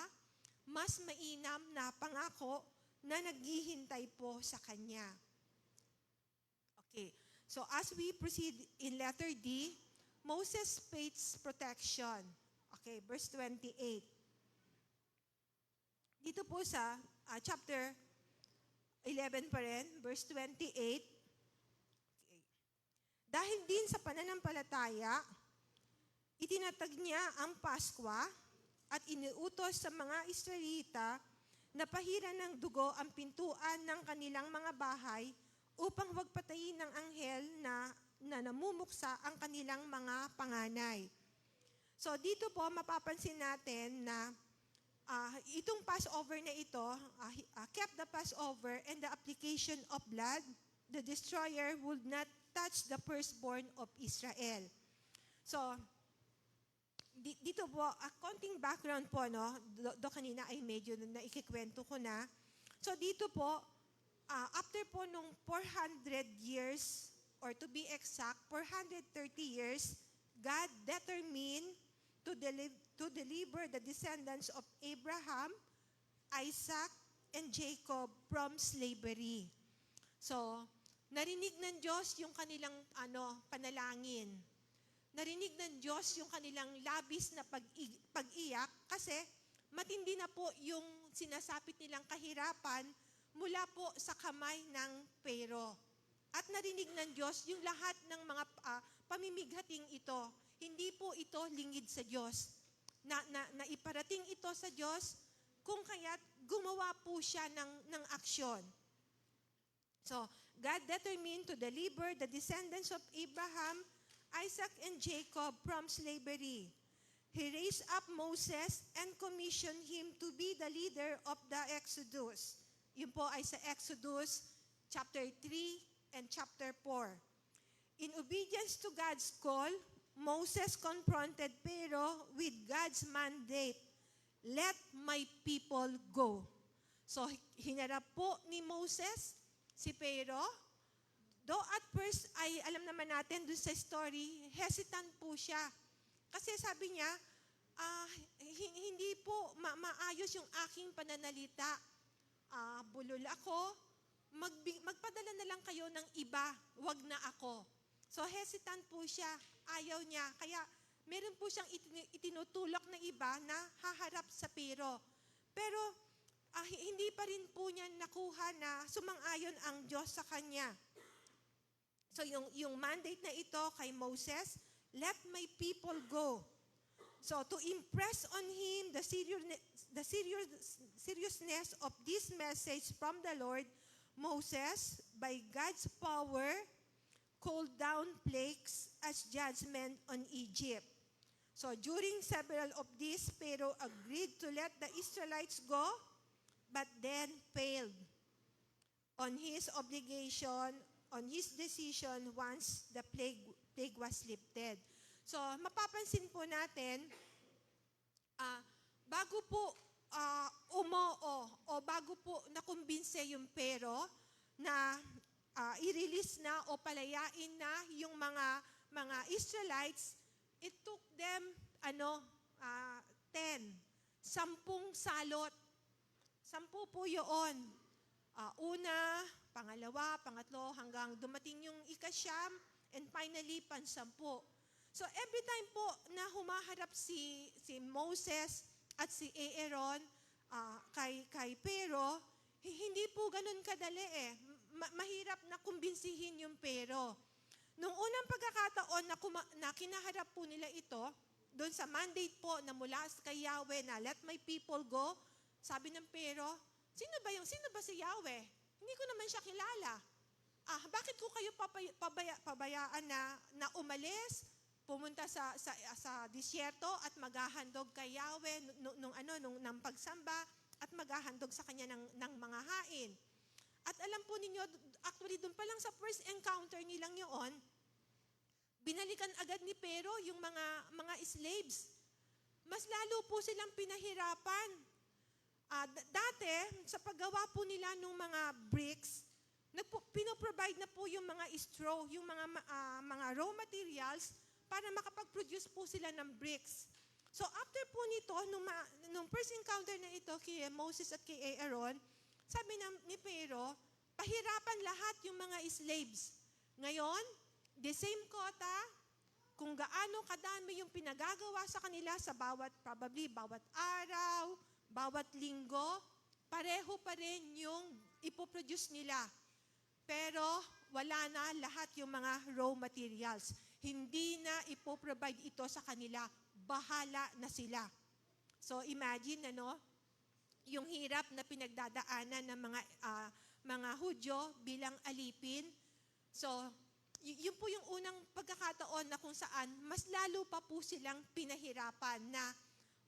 mas mainam na pangako na naghihintay po sa kanya. Okay, so as we proceed in letter D, Moses faith's protection. Okay, verse 28. Dito po sa chapter 11 pa rin, verse 28. Okay. Dahil din sa pananampalataya, itinatag niya ang Paskwa at iniutos sa mga Israelita na pahiran ng dugo ang pintuan ng kanilang mga bahay upang wag patayin ng anghel na namumuksa ang kanilang mga panganay. So dito po mapapansin natin na itong Passover na ito, kept the Passover and the application of blood, the destroyer would not touch the firstborn of Israel. So, dito po, konting background po, do kanina ay medyo na ikikwento ko na. So dito po, after po nung 400 years or to be exact, 430 years, God determined to deliver the descendants of Abraham, Isaac, and Jacob from slavery. So, narinig ng Diyos yung kanilang panalangin. Narinig ng Diyos yung kanilang labis na pag-iyak kasi matindi na po yung sinasapit nilang kahirapan mula po sa kamay ng Pero. At narinig ng Diyos yung lahat ng mga pamimighating ito. Hindi po ito lingid sa Diyos. Na iparating ito sa Diyos kung kaya't gumawa po siya ng aksyon. So, God determined to deliver the descendants of Abraham, Isaac, and Jacob from slavery. He raised up Moses and commissioned him to be the leader of the Exodus. Yun po ay sa Exodus chapter 3 and chapter 4. In obedience to God's call, Moses confronted Pharaoh with God's mandate, "Let my people go." So, hinarap po ni Moses si Pharaoh. Though at first ay alam naman natin dun sa story, hesitant po siya. Kasi sabi niya, hindi po maayos yung aking pananalita. Bulol ako, magpadala na lang kayo ng iba, wag na ako. So hesitant po siya, ayaw niya. Kaya meron po siyang itinutulak na iba na haharap sa Pero. Pero hindi pa rin po niya nakuha na sumang-ayon ang Diyos sa kanya. So yung mandate na ito kay Moses, "Let my people go." So to impress on him the seriousness of this message from the Lord, Moses, by God's power, called down plagues as judgment on Egypt. So during several of these, Pharaoh agreed to let the Israelites go, but then failed on his obligation, on his decision once the plague was lifted. So mapapansin po natin, bago po umoo o bago po nakumbinse yung Pero na i-release na o palayain na yung mga Israelites, it took them 10 salot. 10 po yun. Una, pangalawa, pangatlo, hanggang dumating yung ikasyam, and finally, pansampu. So every time po na humaharap si Moses at si Aaron kay Pero, hindi po ganun kadali eh. Mahirap na kumbinsihin yung Pero. Nung unang pagkakataon na kinaharap po nila ito, doon sa mandate po na mula kay Yahweh na "Let my people go," sabi ng Pero, sino ba si Yahweh? Hindi ko naman siya kilala. Bakit ko kayo pabayaan na umalis, pumunta sa disyerto at maghahandog kay Yahweh nung pagsamba at maghahandog sa kanya ng mga hain? At alam po ninyo, actually doon pa lang sa first encounter nilang yun, binalikan agad ni Pero yung mga slaves. Mas lalo po silang pinahirapan. Dati, sa paggawa po nila ng mga bricks, pinoprovide na po yung mga straw, yung mga raw materials para makapag-produce po sila ng bricks. So after po nito, nung first encounter na ito kay Moses at kay Aaron, sabi ni Pero, pahirapan lahat yung mga slaves. Ngayon, the same quota, kung gaano kadami yung pinagagawa sa kanila sa bawat araw, bawat linggo, pareho pa rin yung ipoproduce nila. Pero wala na lahat yung mga raw materials. Hindi na ipoprovide ito sa kanila. Bahala na sila. So imagine, yung hirap na pinagdadaanan ng mga Hudyo bilang alipin. So, yun po yung unang pagkakataon na kung saan mas lalo pa po silang pinahirapan na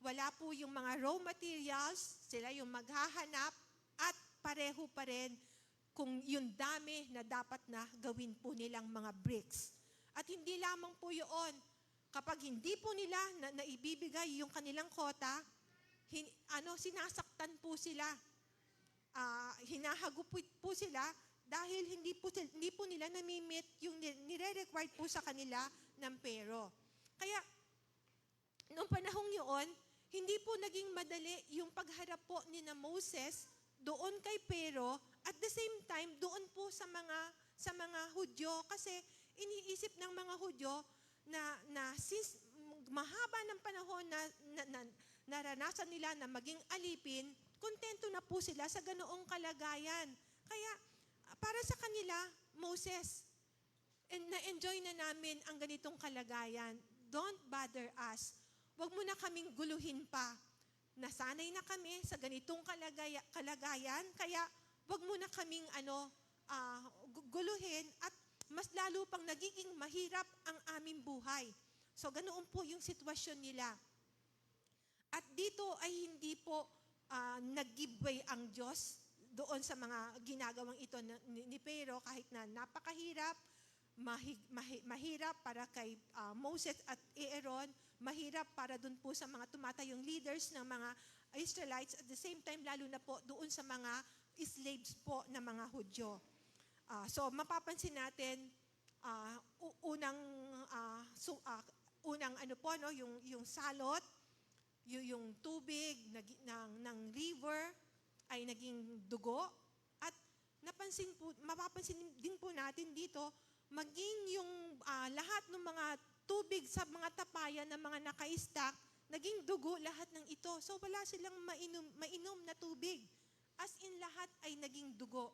wala po yung mga raw materials, sila yung maghahanap at pareho pa rin kung yung dami na dapat na gawin po nilang mga bricks. At hindi lamang po yun, kapag hindi po nila na ibibigay yung kanilang quota, sinasaktan po sila. Hinahagupit po sila dahil hindi po nila nami-meet yung nire-required po sa kanila ng Pero. Kaya, noong panahong yun, hindi po naging madali yung pagharap po ni na Moses doon kay Pero, at the same time, doon po sa mga Hudyo, kasi iniisip ng mga Hudyo na since mahaba ng panahon na naranasan nila na maging alipin, kontento na po sila sa ganoong kalagayan. Kaya, para sa kanila, Moses, na-enjoy na namin ang ganitong kalagayan. Don't bother us. Huwag mo na kaming guluhin pa. Nasanay na kami sa ganitong kalagayan, kaya huwag mo na kaming guluhin at mas lalo pang nagiging mahirap ang aming buhay. So, ganoon po yung sitwasyon nila. At dito ay hindi po nag-give way ang Diyos doon sa mga ginagawang ito ni Pero, kahit na napakahirap, mahirap para kay Moses at Aaron, mahirap para doon po sa mga tumatayong leaders ng mga Israelites, at the same time lalo na po doon sa mga slaves po na mga Hudyo. So mapapansin natin, unang yung salot, yung tubig ng river ay naging dugo, at mapapansin din po natin dito, maging yung lahat ng mga tubig sa mga tapayan ng mga naka-stack, naging dugo lahat ng ito. So wala silang mainom na tubig. As in, lahat ay naging dugo.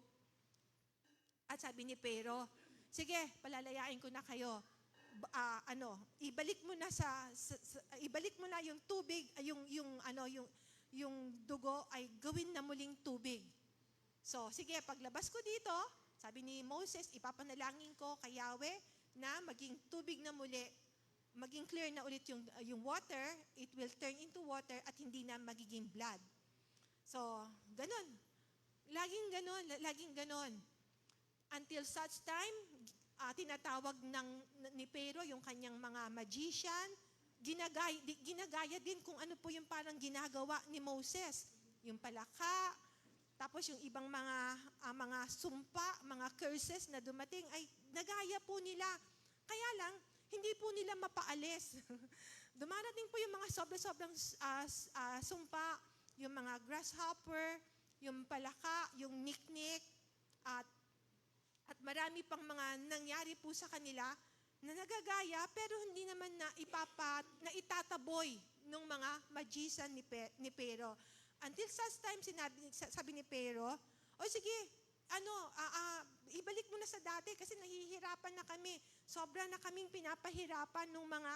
At sabi ni Pero, sige, palalayain ko na kayo. Ibalik mo na yung tubig, yung dugo ay gawin na muling tubig. So, sige, paglabas ko dito, sabi ni Moses, ipapanalangin ko kay Yahweh na maging tubig na muli, maging clear na ulit yung water, it will turn into water at hindi na magiging blood. So, ganun. Laging ganun. Until such time, tinatawag ni Pero yung kanyang mga magician, ginagaya din kung ano po yung parang ginagawa ni Moses. Yung palaka, tapos yung ibang mga sumpa, mga curses na dumating, ay nagaya po nila. Kaya lang, hindi po nila mapaalis. Dumarating po yung mga sobrang sumpa, yung mga grasshopper, yung palaka, yung niknik, at marami pang mga nangyari po sa kanila na nagagaya, pero hindi naman na itataboy ng mga magician ni Pero. Until such time, sabi ni Pero, sige, ibalik mo na sa dati kasi nahihirapan na kami. Sobra na kaming pinapahirapan ng mga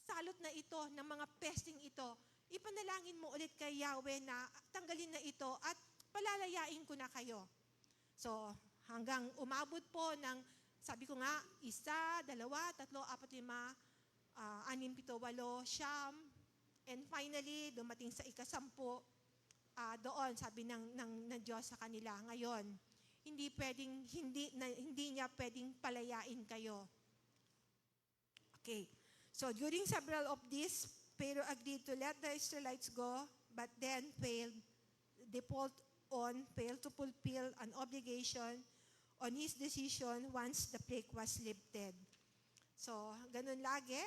salot na ito, ng mga pesting ito. Ipanalangin mo ulit kay Yahweh na tanggalin na ito at palalayain ko na kayo. So, hanggang umabot po ng, sabi ko nga, 1, 2, 3, 4, 5, 6, 7, 8, and finally, dumating sa ika-10, doon, sabi ng Diyos sa kanila, ngayon, hindi niya pwedeng palayain kayo. Okay. So, during several of these, Pero agreed to let the Israelites go, but then failed to fulfill an obligation on his decision once the plague was lifted. So, ganun lagi.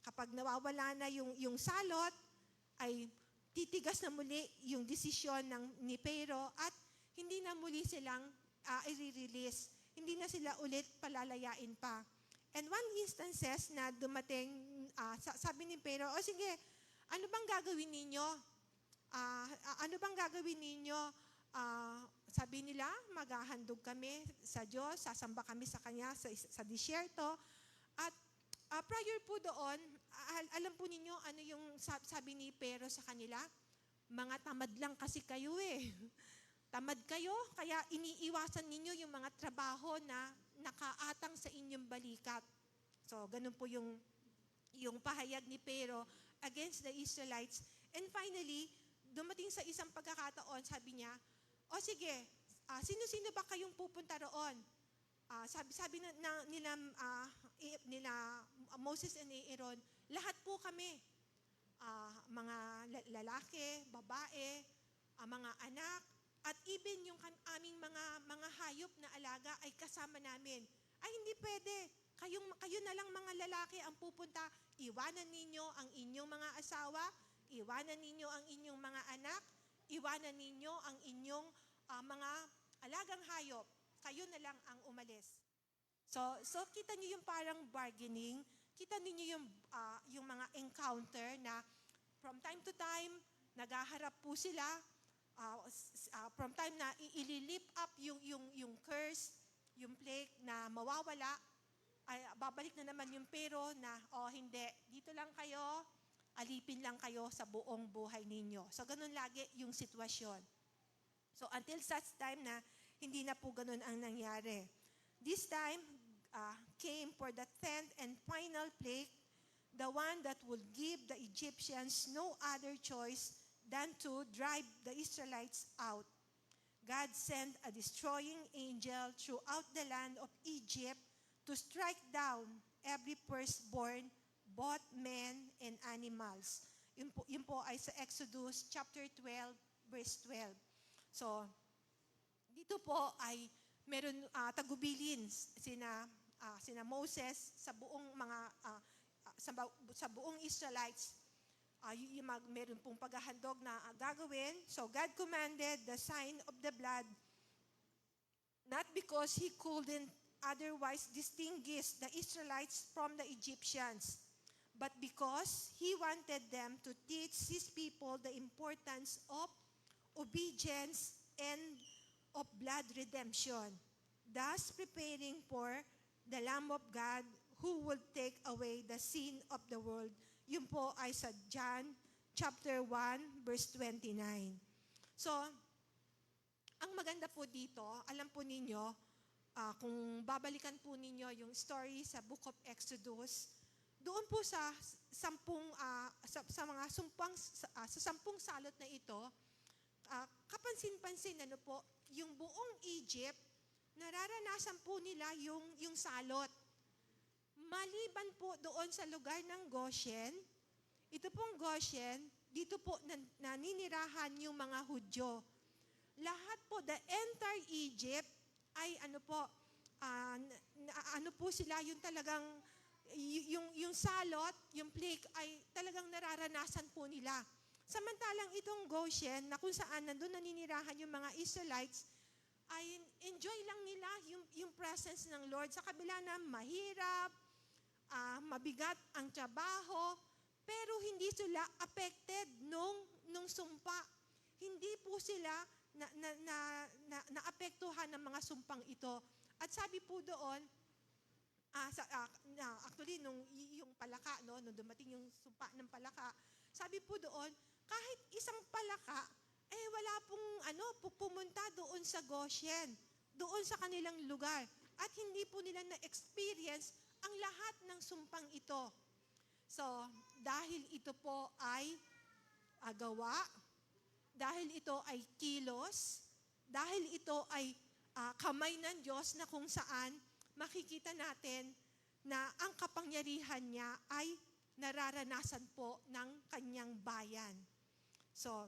Kapag nawawala na yung salot, ay titigas na muli yung desisyon ni Pero at hindi na muli silang i-release. Hindi na sila ulit palalayain pa. And one instances na dumating, sabi ni Pero, sige, ano bang gagawin ninyo? Sabi nila, maghahandog kami sa Diyos, sasamba kami sa Kanya sa disyerto. At prior po doon, alam po ninyo ano yung sabi ni Pero sa kanila? Mga tamad lang kasi kayo eh. Tamad kayo, kaya iniiwasan ninyo yung mga trabaho na nakaatang sa inyong balikat. So, ganun po yung pahayag ni Pero against the Israelites. And finally, dumating sa isang pagkakataon, sabi niya, sige, sino-sino ba kayong pupunta roon? Sabi nila Moses and Aaron, lahat po kami. Mga lalaki, babae, mga anak, at even yung aming mga hayop na alaga ay kasama namin. Ay hindi pwede. Kayo na lang mga lalaki ang pupunta. Iwanan ninyo ang inyong mga asawa, iwanan ninyo ang inyong mga anak, iwanan ninyo ang inyong mga alagang hayop. Kayo na lang ang umalis. So kita niyo yung parang bargaining, kita niyo yung mga encounter na from time to time nagaharap po sila, from time na ililip up yung curse, yung plague na mawawala, ay babalik na naman yung pero na hindi, dito lang kayo, alipin lang kayo sa buong buhay ninyo. So ganun lagi yung sitwasyon. So until such time na hindi na po ganun ang nangyari. This time came for the 10th and final plague, the one that would give the Egyptians no other choice than to drive the Israelites out. God sent a destroying angel throughout the land of Egypt to strike down every firstborn, both men and animals. Yun po ay sa Exodus chapter 12, verse 12. So, dito po ay meron tagubilin sina Moses sa buong sa buong Israelites. Meron pong paghahandog na gagawin. So God commanded the sign of the blood, not because He couldn't otherwise distinguish the Israelites from the Egyptians, but because He wanted them to teach His people the importance of obedience and of blood redemption, thus preparing for the Lamb of God who will take away the sin of the world. Yun po ay sa John chapter 1, verse 29. So, ang maganda po dito, alam po ninyo, kung babalikan po ninyo yung story sa Book of Exodus, doon po sa mga sampung salot na ito, kapansin-pansin yung buong Egypt, nararanasan po nila yung salot. Maliban po doon sa lugar ng Goshen, ito pong Goshen, dito po naninirahan yung mga Hudyo. Lahat po, the entire Egypt ay sila yung talagang, yung salot, yung plague ay talagang nararanasan po nila. Samantalang itong Goshen, na kung saan nandun naninirahan yung mga Israelites, ay enjoy lang nila yung presence ng Lord sa kabila na mahirap, mabigat ang trabaho, pero hindi sila affected nung sumpa. Hindi po sila naapektuhan ng mga sumpang ito. At sabi po doon, actually, yung palaka, nung dumating yung sumpa ng palaka, sabi po doon, kahit isang palaka, wala pong pumunta doon sa Goshen, doon sa kanilang lugar. At hindi po nila na-experience ang lahat ng sumpang ito. So, dahil ito po ay gawa, dahil ito ay kilos, dahil ito ay kamay ng Diyos na kung saan makikita natin na ang kapangyarihan niya ay nararanasan po ng kanyang bayan. So,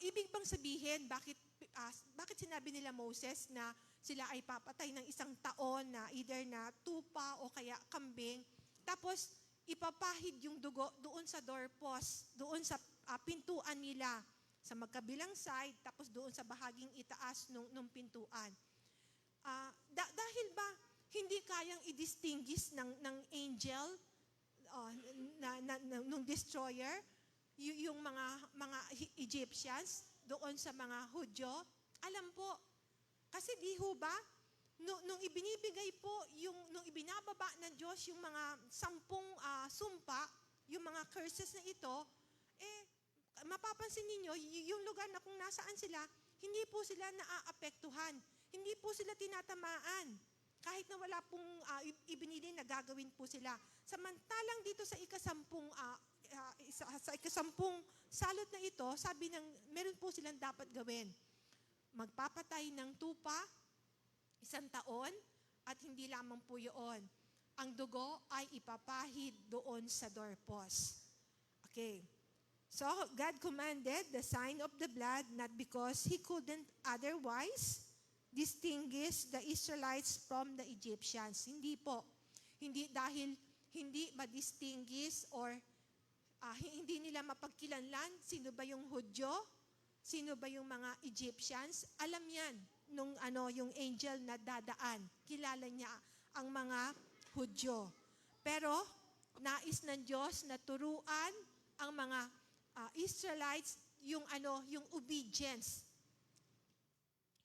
ibig bang sabihin, bakit sinabi nila Moses na sila ay papatay ng isang taon na either na tupa o kaya kambing, tapos ipapahid yung dugo doon sa doorpost, doon sa pintuan nila, sa magkabilang side, tapos doon sa bahaging itaas nung pintuan. Dahil ba hindi kayang i-distinguish ng angel, nung destroyer, yung mga Egyptians doon sa mga Hudyo? Alam po, kasi di ho ba, nung ibinibigay po, nung ibinababa ng Diyos yung mga 10 sumpa, yung mga curses na ito, mapapansin ninyo, yung lugar na kung nasaan sila, hindi po sila naaapektuhan. Hindi po sila tinatamaan. Kahit na wala pong ibinili na gagawin po sila. Samantalang dito sa ikasampung salot na ito, sabi meron po silang dapat gawin. Magpapatay ng tupa, 1 taon, at hindi lamang po yun. Ang dugo ay ipapahid doon sa doorpost. Okay. So God commanded the sign of the blood not because he couldn't otherwise distinguish the Israelites from the Egyptians. Hindi po. Hindi dahil hindi ma-distinguish or hindi nila mapagkilanlan sino ba yung Hudyo, sino ba yung mga Egyptians. Alam yan nung yung angel na dadaan. Kilala niya ang mga Hudyo. Pero nais ng Diyos na turuan ang mga Israelites yung obedience.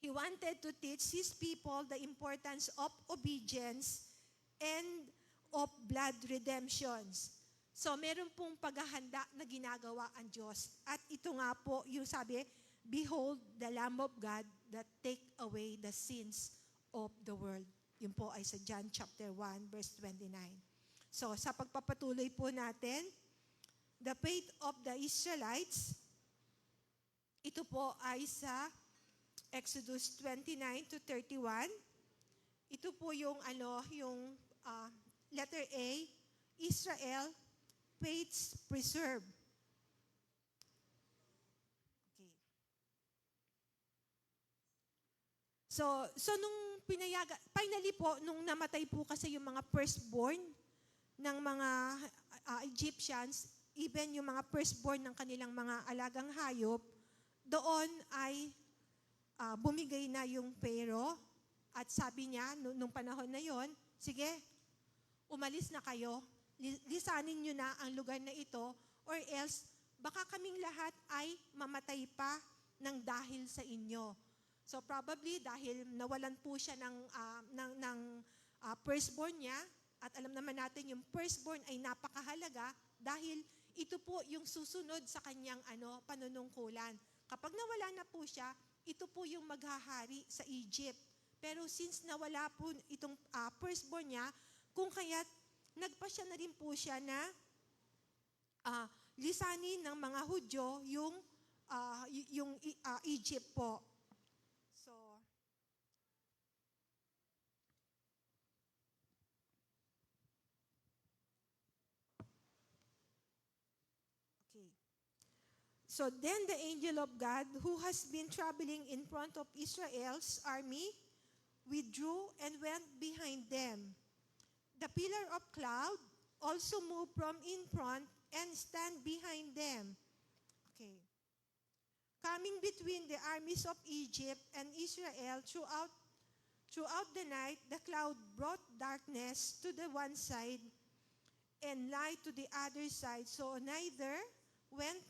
He wanted to teach his people the importance of obedience and of blood redemptions. So meron pong paghahanda na ginagawa ang Diyos. At ito nga po yung sabi, behold the Lamb of God that take away the sins of the world. Yun po ay sa John chapter 1 verse 29. So sa pagpapatuloy po natin, the faith of the Israelites, ito po ay sa Exodus 29 to 31. Ito po yung letter A, Israel, faith preserve. Okay. So nung finally po, nung namatay po kasi yung mga firstborn ng mga Egyptians, even yung mga firstborn ng kanilang mga alagang hayop, doon ay bumigay na yung Pharaoh at sabi niya nung panahon na yon, sige, umalis na kayo, lisanin nyo na ang lugar na ito or else baka kaming lahat ay mamatay pa ng dahil sa inyo. So probably dahil nawalan po siya ng firstborn niya at alam naman natin yung firstborn ay napakahalaga dahil ito po yung susunod sa kanyang panunungkulan. Kapag nawala na po siya, ito po yung maghahari sa Egypt. Pero since nawala po itong firstborn niya, kung kaya't nagpasya na rin po siya na lisanin ng mga Hudyo yung Egypt po. So, okay. So then the angel of God, who has been traveling in front of Israel's army, withdrew and went behind them. The pillar of cloud also moved from in front and stand behind them. Okay. Coming between the armies of Egypt and Israel throughout the night, the cloud brought darkness to the one side and light to the other side. So neither went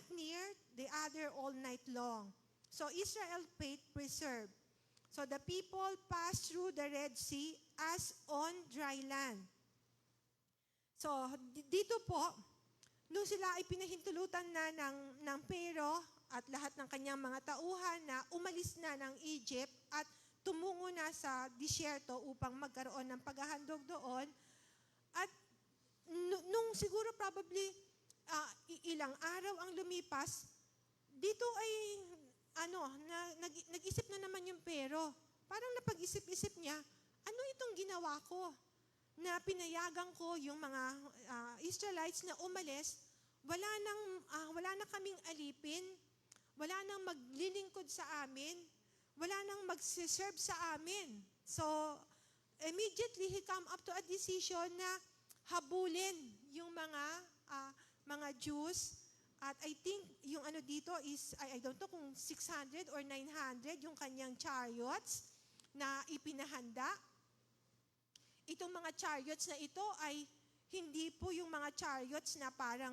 near the other all night long. So Israel faith preserved. So the people passed through the Red Sea as on dry land. So dito po, nung sila ay pinahintulutan na ng Pharaoh at lahat ng kanyang mga tauhan na umalis na ng Egypt at tumungo na sa disyerto upang magkaroon ng paghahandog doon, at nung siguro probably ilang araw ang lumipas, dito ay nag-isip na naman yung Pharaoh. Parang napag-isip-isip niya, ano itong ginawa ko? Na pinayagan ko yung mga Israelites na umalis, wala na kaming alipin, wala nang maglilingkod sa amin, wala nang magsiserve sa amin. So, immediately he come up to a decision na habulin yung mga Jews. At I think yung dito is, I don't know kung 600 or 900 yung kanyang chariots na ipinahanda. Itong mga chariots na ito ay hindi po yung mga chariots na parang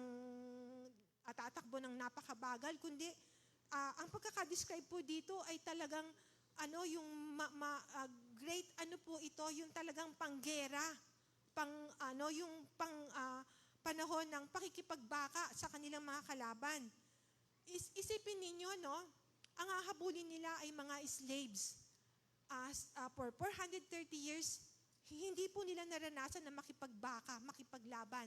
tatakbo ng napakabagal, kundi ang pagkakadescribe po dito ay talagang yung great po ito, yung talagang panggera, panahon ng pakikipagbaka sa kanilang mga kalaban. Isipin ninyo, ang hahabulin nila ay mga slaves. For 430 years, hindi po nila naranasan na makipagbaka, makipaglaban.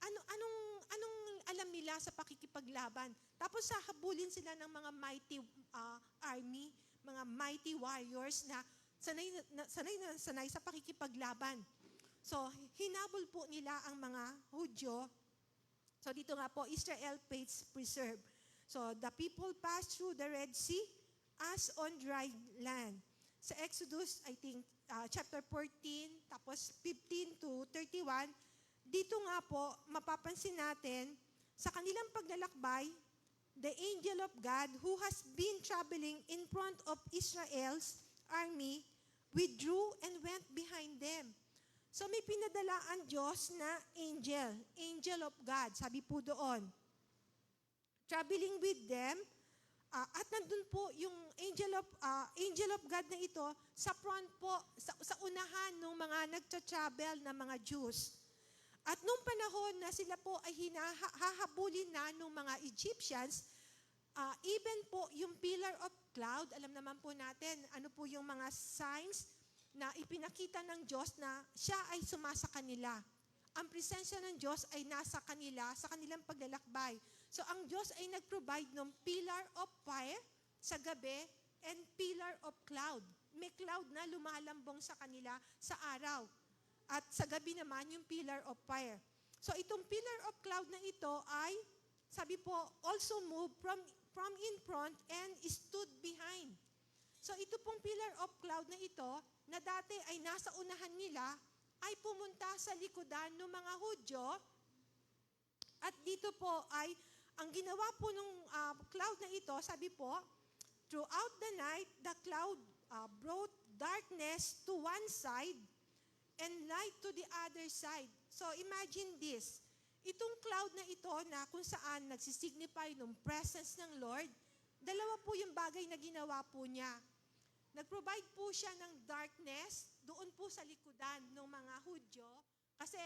Anong alam nila sa pakikipaglaban? Tapos hahabulin sila ng mga mighty army, mga mighty warriors na sanay sa pakikipaglaban. So, hinabol po nila ang mga Hudyo So dito nga po, Israel faith preserved. So the people passed through the Red Sea as on dry land. Sa Exodus, I think, chapter 14, tapos 15 to 31, dito nga po, mapapansin natin, sa kanilang paglalakbay, the angel of God who has been traveling in front of Israel's army withdrew and went behind them. So may pinadala ang Diyos na angel of God, sabi po doon. Traveling with them, at nandun po yung angel of God na ito sa front po, sa unahan ng mga nagtra-travel na mga Jews. At nung panahon na sila po ay hahabulin na ng mga Egyptians, even po yung pillar of cloud, alam naman po natin, ano po yung mga signs na ipinakita ng Diyos na siya ay sumasa kanila. Ang presensya ng Diyos ay nasa kanila, sa kanilang paglalakbay. So ang Diyos ay nag-provide ng pillar of fire sa gabi and pillar of cloud. May cloud na lumalambong sa kanila sa araw. At sa gabi naman yung pillar of fire. So itong pillar of cloud na ito ay, sabi po, also moved from in front and stood behind. So ito pong pillar of cloud na ito, na dati ay nasa unahan nila, ay pumunta sa likodan ng mga Hudyo. At dito po ay, ang ginawa po ng cloud na ito, sabi po, throughout the night, the cloud brought darkness to one side and light to the other side. So imagine this, itong cloud na ito na kung saan nagsisignify ng presence ng Lord, dalawa po yung bagay na ginawa po niya. Nag-provide po siya ng darkness doon po sa likodan ng mga Hudyo kasi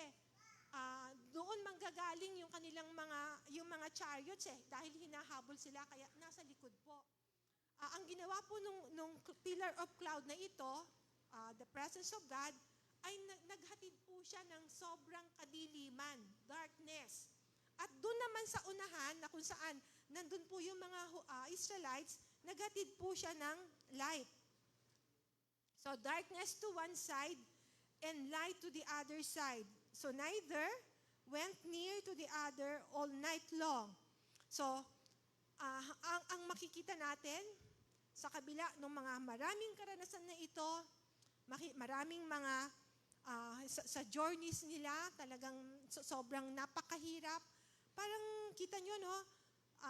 doon manggagaling yung kanilang mga chariots dahil hinahabol sila kaya nasa likod po. Ang ginawa po nung pillar of cloud na ito, the presence of God, ay naghatid po siya ng sobrang kadiliman, darkness. At doon naman sa unahan na kung saan nandun po yung mga Israelites, naghatid po siya ng light. So darkness to one side and light to the other side. So neither went near to the other all night long. So ang makikita natin sa kabila ng mga maraming karanasan na ito, maraming mga sa journeys nila, talagang sobrang napakahirap. Parang kita nyo, no?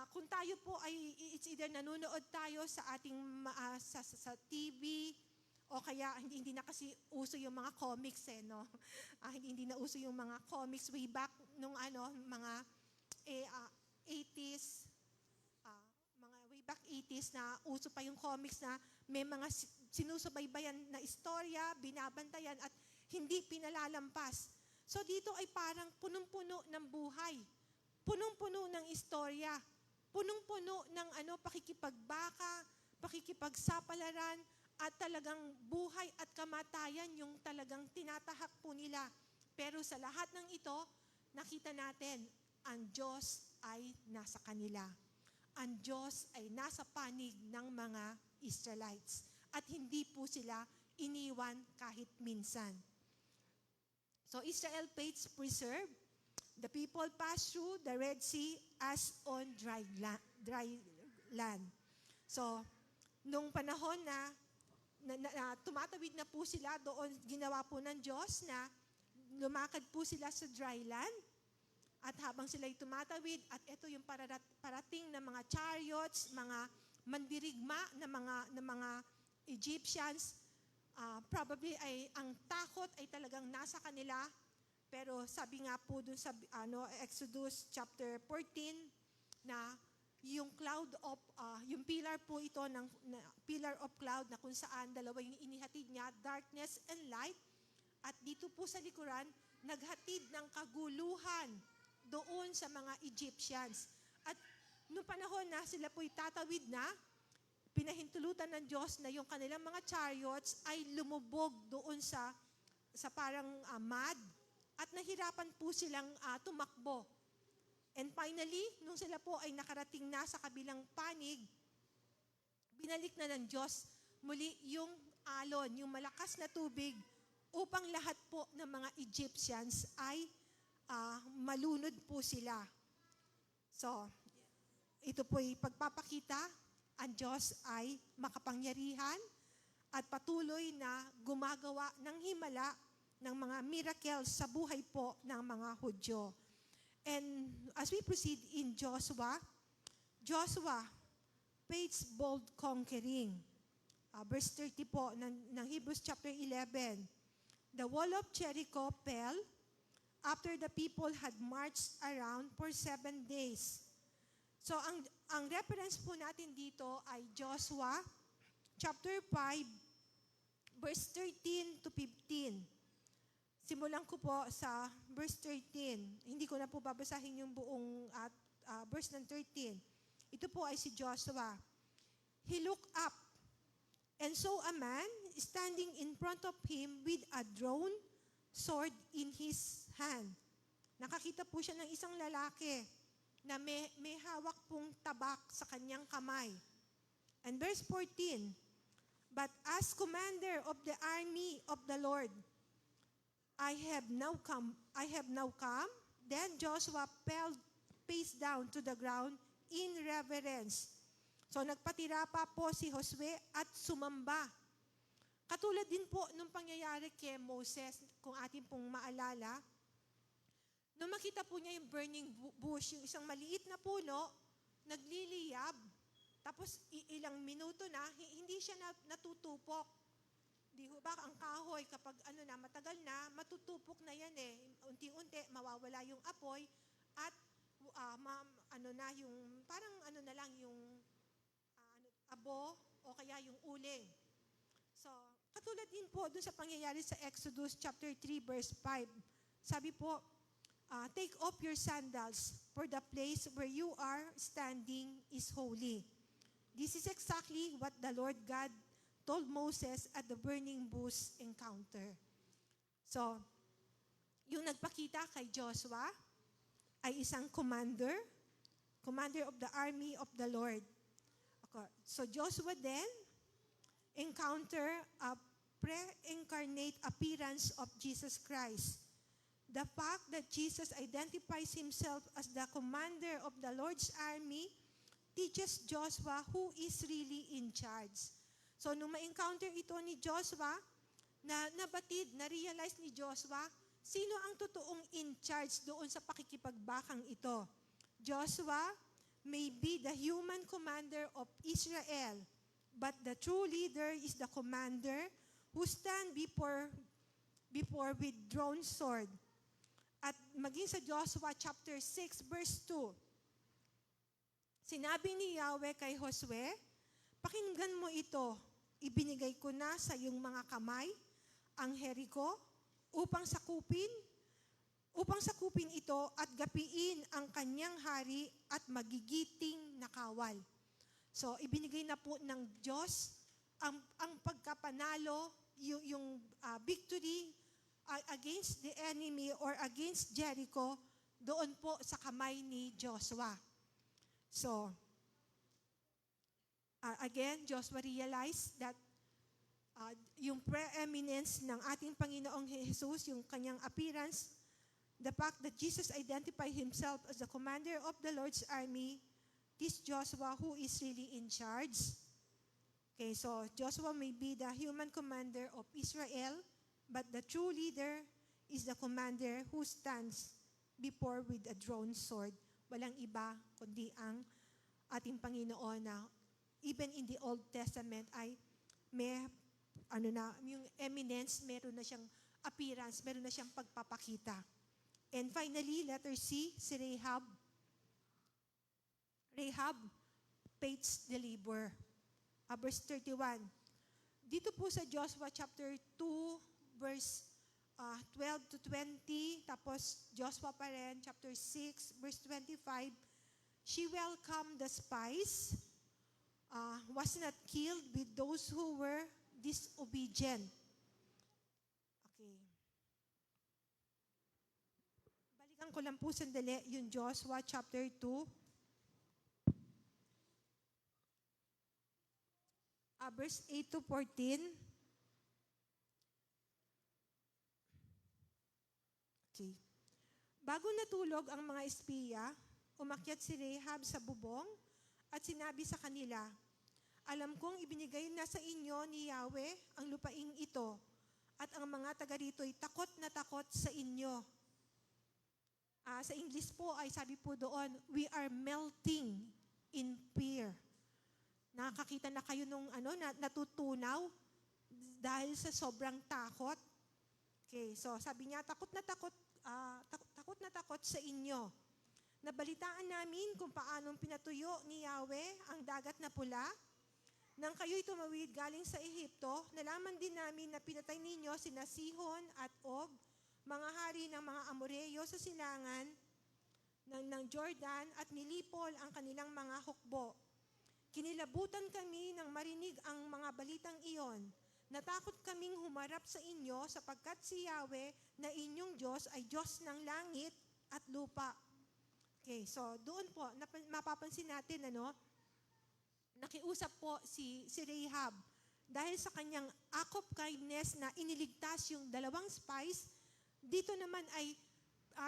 Kung tayo po ay, it's either nanonood tayo sa ating sa TV, o kaya hindi na kasi uso yung mga comics no? Hindi na uso yung mga comics way back nung mga 80s, mga way back 80s na uso pa yung comics na may mga sinusubaybayan na istorya, binabantayan at hindi pinalalampas. So dito ay parang punong-puno ng buhay. Punong-puno ng istorya. Punong-puno ng pakikipagbaka, pakikipagsapalaran, at talagang buhay at kamatayan yung talagang tinatahak po nila. Pero sa lahat ng ito, nakita natin, ang Diyos ay nasa kanila. Ang Diyos ay nasa panig ng mga Israelites. At hindi po sila iniwan kahit minsan. So Israel faith preserved. The people passed through the Red Sea as on dry land. So, nung panahon na tumatawid na po sila doon, ginawa po ng Diyos na lumakad po sila sa dry land. At habang sila'y tumatawid, at ito yung parating na mga chariots, mga mandirigma na mga Egyptians, probably ay ang takot ay talagang nasa kanila. Pero sabi nga po dun sa Exodus chapter 14 na yung cloud of yung pillar po ito ng pillar of cloud na kung saan dalawa yung inihatid niya, darkness and light. At dito po sa likuran, naghatid ng kaguluhan doon sa mga Egyptians. At noong panahon na sila po'y tatawid na, pinahintulutan ng Diyos na yung kanilang mga chariots ay lumubog doon sa parang mud at nahirapan po silang tumakbo. And finally, nung sila po ay nakarating na sa kabilang panig, binalik na ng Diyos muli yung alon, yung malakas na tubig upang lahat po ng mga Egyptians ay malunod po sila. So, ito po'y pagpapakita, ang Diyos ay makapangyarihan at patuloy na gumagawa ng himala ng mga miracles sa buhay po ng mga Hudyo. And as we proceed in Joshua, faith's bold conquering. Verse 30 po ng Hebrews chapter 11. The wall of Jericho fell after the people had marched around for 7 days. So ang reference po natin dito ay Joshua chapter 5 verse 13 to 15. Simulan ko po sa verse 13. Hindi ko na po babasahin yung buong verse ng 13. Ito po ay si Joshua. He looked up and saw a man standing in front of him with a drawn sword in his hand. Nakakita po siya ng isang lalaki na may hawak pong tabak sa kanyang kamay. And verse 14, but as commander of the army of the Lord, I have now come. Then Joshua fell face down to the ground in reverence. So nagpatira pa po si Josue at sumamba. Katulad din po nung pangyayari kay Moses, kung atin pong maalala, nung makita po niya yung burning bush, yung isang maliit na puno, nagliliyab. Tapos ilang minuto na, hindi siya natutupok. Di ho ba, ang kahoy, kapag matagal na, matutupok na yan eh. Unti-unti, mawawala yung apoy, at yung abo, o kaya yung uling. So, katulad din po dun sa pangyayari sa Exodus chapter 3 verse 5. Sabi po, take off your sandals, for the place where you are standing is holy. This is exactly what the Lord God told Moses at the burning bush encounter. So, yung nagpakita kay Joshua ay isang commander of the army of the Lord. Okay. So Joshua then encounter a pre-incarnate appearance of Jesus Christ. The fact that Jesus identifies himself as the commander of the Lord's army teaches Joshua who is really in charge. So nung ma-encounter ito ni Joshua, na-realize ni Joshua, sino ang totoong in charge doon sa pakikipagbakang ito? Joshua may be the human commander of Israel, but the true leader is the commander who stand before with drawn sword. At maging sa Joshua chapter 6 verse 2, sinabi ni Yahweh kay Josue, pakinggan mo ito, ibinigay ko na sa iyong mga kamay ang Jericho upang sakupin ito at gapiin ang kanyang hari at magigiting na kawal. So, ibinigay na po ng Diyos ang pagkapanalo, yung victory against the enemy or against Jericho doon po sa kamay ni Joshua. So, again, Joshua realized that yung preeminence ng ating Panginoong Jesus, yung kanyang appearance, the fact that Jesus identified himself as the commander of the Lord's army, this Joshua who is really in charge. Okay, so Joshua may be the human commander of Israel, but the true leader is the commander who stands before with a drawn sword. Walang iba kundi ang ating Panginoon na even in the Old Testament ay may yung eminence, meron na siyang appearance, meron na siyang pagpapakita. And finally, letter C, si Rahab. Rahab, faith's deliverer. Verse 31. Dito po sa Joshua chapter 2, verse 12 to 20, tapos Joshua pa rin, chapter 6, verse 25, she welcomed the spies, was not killed with those who were disobedient. Okay. Balikan ko lang po sandali yung Joshua chapter 2. Verse 8 to 14. Okay. Bago natulog ang mga espiya, umakyat si Rahab sa bubong at sinabi sa kanila, alam kong ibinigay na sa inyo ni Yahweh ang lupaing ito at ang mga taga rito'y takot na takot sa inyo. Sa English po ay sabi po doon, we are melting in fear. Nakakita na kayo nung natutunaw dahil sa sobrang takot. Okay, so sabi niya, takot na takot sa inyo. Nabalitaan namin kung paanong pinatuyo ni Yahweh ang dagat na pula. Nang kayo'y tumawid galing sa Ehipto, nalaman din namin na pinatay ninyo sina Sihon at Og, mga hari ng mga Amoreo sa silangan ng Jordan at nilipol ang kanilang mga hukbo. Kinilabutan kami nang marinig ang mga balitang iyon. Natakot kaming humarap sa inyo sapagkat si Yahweh na inyong Diyos ay Diyos ng langit at lupa. Okay, so doon po, mapapansin natin, nakiusap po si Rahab dahil sa kanyang act of kindness na iniligtas yung dalawang spies. Dito naman ay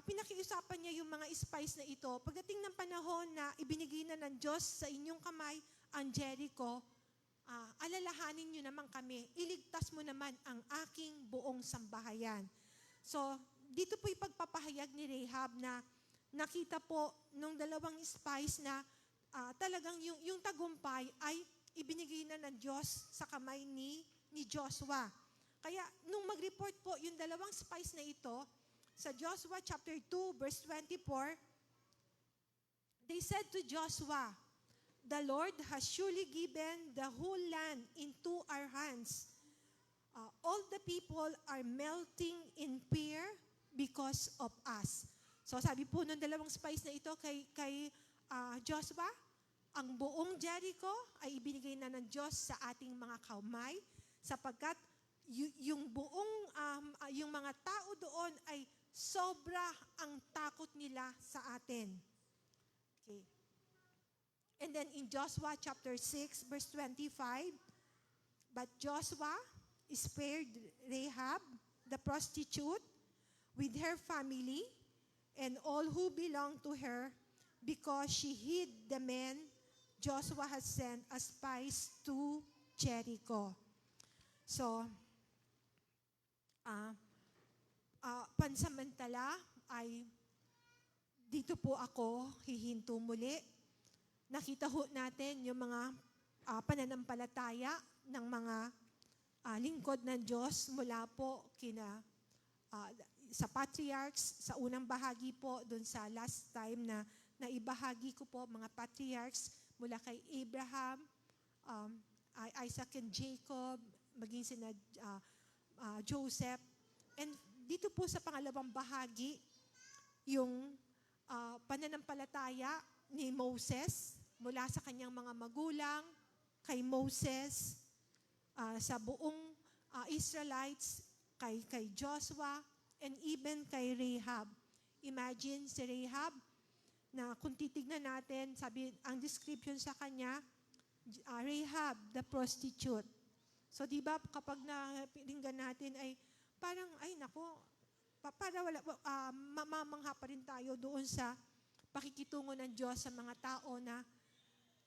pinakiusapan niya yung mga spies na ito. Pagdating ng panahon na ibinigay na ng Diyos sa inyong kamay ang Jericho, alalahanin niyo naman kami, iligtas mo naman ang aking buong sambahayan. So, dito po yung pagpapahayag ni Rahab na nakita po nung dalawang spies na talagang yung tagumpay ay ibinigay na ng Diyos sa kamay ni Joshua. Kaya nung mag-report po yung dalawang spies na ito, sa Joshua chapter 2 verse 24, they said to Joshua, the Lord has surely given the whole land into our hands. All the people are melting in fear because of us. So sabi po ng dalawang spies na ito kay Joshua, ang buong Jericho ay ibinigay na ng Diyos sa ating mga kamay sapagkat yung mga tao doon ay sobra ang takot nila sa atin. Okay. And then in Joshua chapter 6 verse 25, but Joshua spared Rahab, the prostitute, with her family and all who belonged to her, because she hid the men Joshua has sent as spies to Jericho. So, pansamantala ay dito po ako hihinto muli. Nakita ho natin yung mga pananampalataya ng mga lingkod ng Diyos mula po sa patriarchs, sa unang bahagi po, dun sa last time na naibahagi ko po, mga patriarchs mula kay Abraham, Isaac and Jacob, maging sina Joseph. And dito po sa pangalawang bahagi, yung pananampalataya ni Moses mula sa kanyang mga magulang, kay Moses, sa buong Israelites, kay Joshua, and even kay Rahab. Imagine si Rahab, na kung titignan natin, sabi, ang description sa kanya, Rahab, the prostitute. So, di ba, kapag napilinggan natin ay parang, ay nako, para mamamangha pa rin tayo doon sa pakikitungo ng Diyos sa mga tao na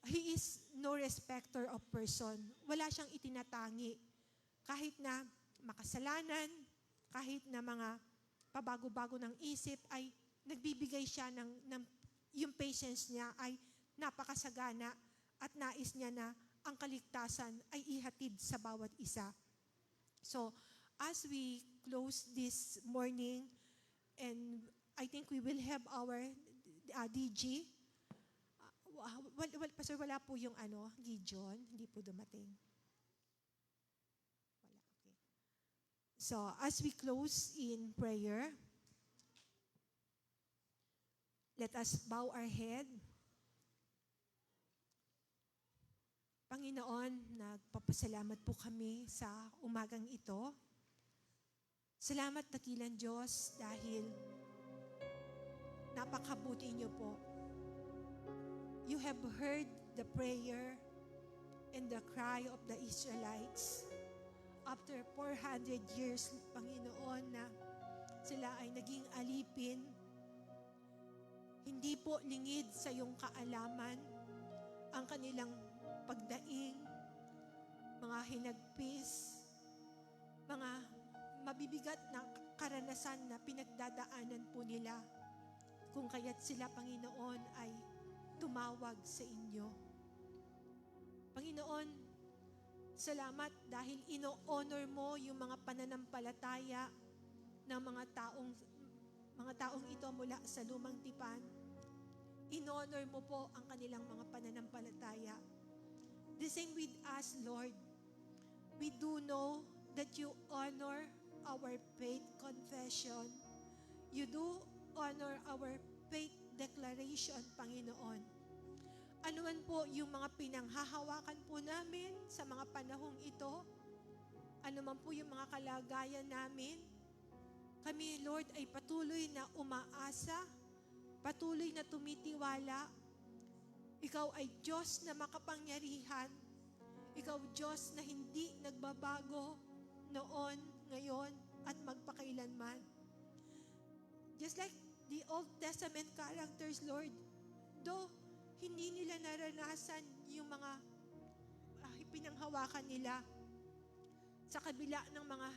He is no respecter of person. Wala siyang itinatangi. Kahit na makasalanan, kahit na mga pabago-bago ng isip, ay nagbibigay siya ng yung patience niya ay napakasagana at nais niya na ang kaligtasan ay ihatid sa bawat isa. So, as we close this morning, and I think we will have our DG. Pastor, wala po yung Gideon, hindi po dumating. Wala, okay. So, as we close in prayer, let us bow our head. Panginoon, nagpapasalamat po kami sa umagang ito. Salamat dakilang Diyos dahil napakabuti niyo po. You have heard the prayer and the cry of the Israelites. After 400 years, Panginoon, na sila ay naging alipin, Hindi po lingid sa iyong kaalaman ang kanilang pagdaing, mga hinagpis, mga mabibigat na karanasan na pinagdadaanan po nila. Kung kaya't sila, Panginoon, ay tumawag sa inyo. Panginoon, salamat dahil ino-honor mo yung mga pananampalataya ng mga taong ito mula sa lumang tipan. In-honor mo po ang kanilang mga pananampalataya. The same with us, Lord. We do know that you honor our faith confession. You do honor our faith declaration, Panginoon. Ano man po yung mga pinanghahawakan po namin sa mga panahong ito, ano man po yung mga kalagayan namin, kami, Lord, ay patuloy na umaasa, patuloy na tumitiwala. Ikaw ay Diyos na makapangyarihan. Ikaw Diyos na hindi nagbabago noon, ngayon, at magpakailanman. Just like the Old Testament characters, Lord, though hindi nila naranasan yung mga pinanghawakan nila sa kabila ng mga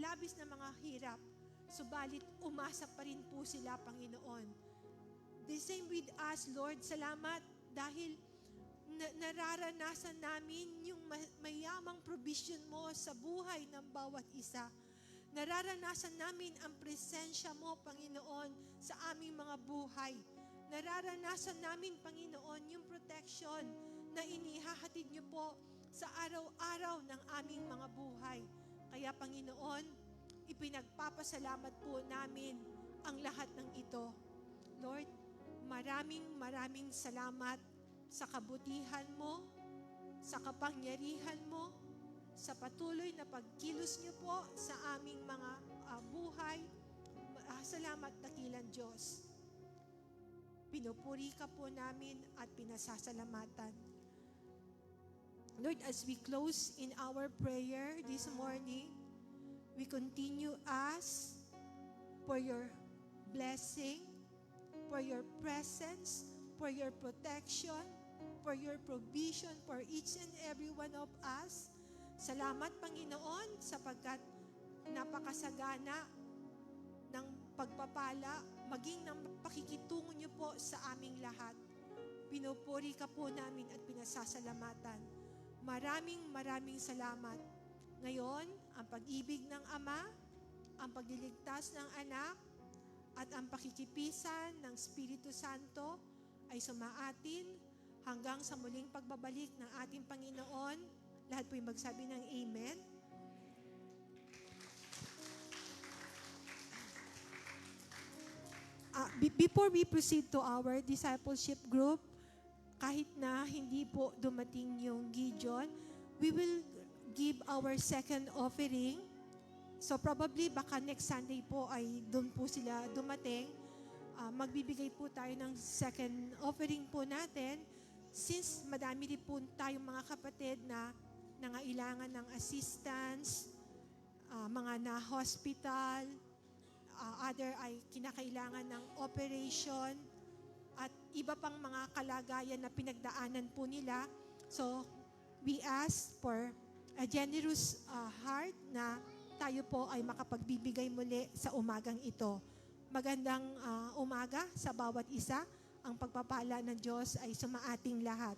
labis na mga hirap, subalit umasa pa rin po sila, Panginoon. The same with us, Lord. Salamat dahil nararanasan namin yung mayamang provision mo sa buhay ng bawat isa. Nararanasan namin ang presensya mo, Panginoon, sa aming mga buhay. Nararanasan namin, Panginoon, yung protection na inihahatid niyo po sa araw-araw ng aming mga buhay. Kaya, Panginoon, ipinagpapasalamat po namin ang lahat ng ito. Lord, maraming salamat sa kabutihan mo, sa kapangyarihan mo, sa patuloy na pagkilos niyo po sa aming mga buhay. Salamat, dakilang Diyos. Pinupuri ka po namin at pinasasalamatan. Lord, as we close in our prayer this morning, we continue ask for your blessing, for your presence, for your protection, for your provision for each and every one of us. Salamat, Panginoon, sapagkat napakasagana ng pagpapala, maging ng pakikitungo niyo po sa aming lahat. Pinupuri ka po namin at pinasasalamatan. Maraming salamat. Ngayon, ang pag-ibig ng Ama, ang pagliligtas ng Anak, at ang pakikipisan ng Espiritu Santo ay sumaatin hanggang sa muling pagbabalik ng ating Panginoon. Lahat po yung magsabi ng Amen. Before we proceed to our discipleship group, kahit na hindi po dumating yung Gideon, we will give our second offering. So probably baka next Sunday po ay doon po sila dumating. Magbibigay po tayo ng second offering po natin since madami rin po tayong mga kapatid na nangailangan ng assistance, mga na-hospital, other ay kinakailangan ng operation, at iba pang mga kalagayan na pinagdaanan po nila. So, we ask for a generous heart na tayo po ay makapagbibigay muli sa umagang ito. Magandang umaga sa bawat isa. Ang pagpapala ng Diyos ay sumaating lahat.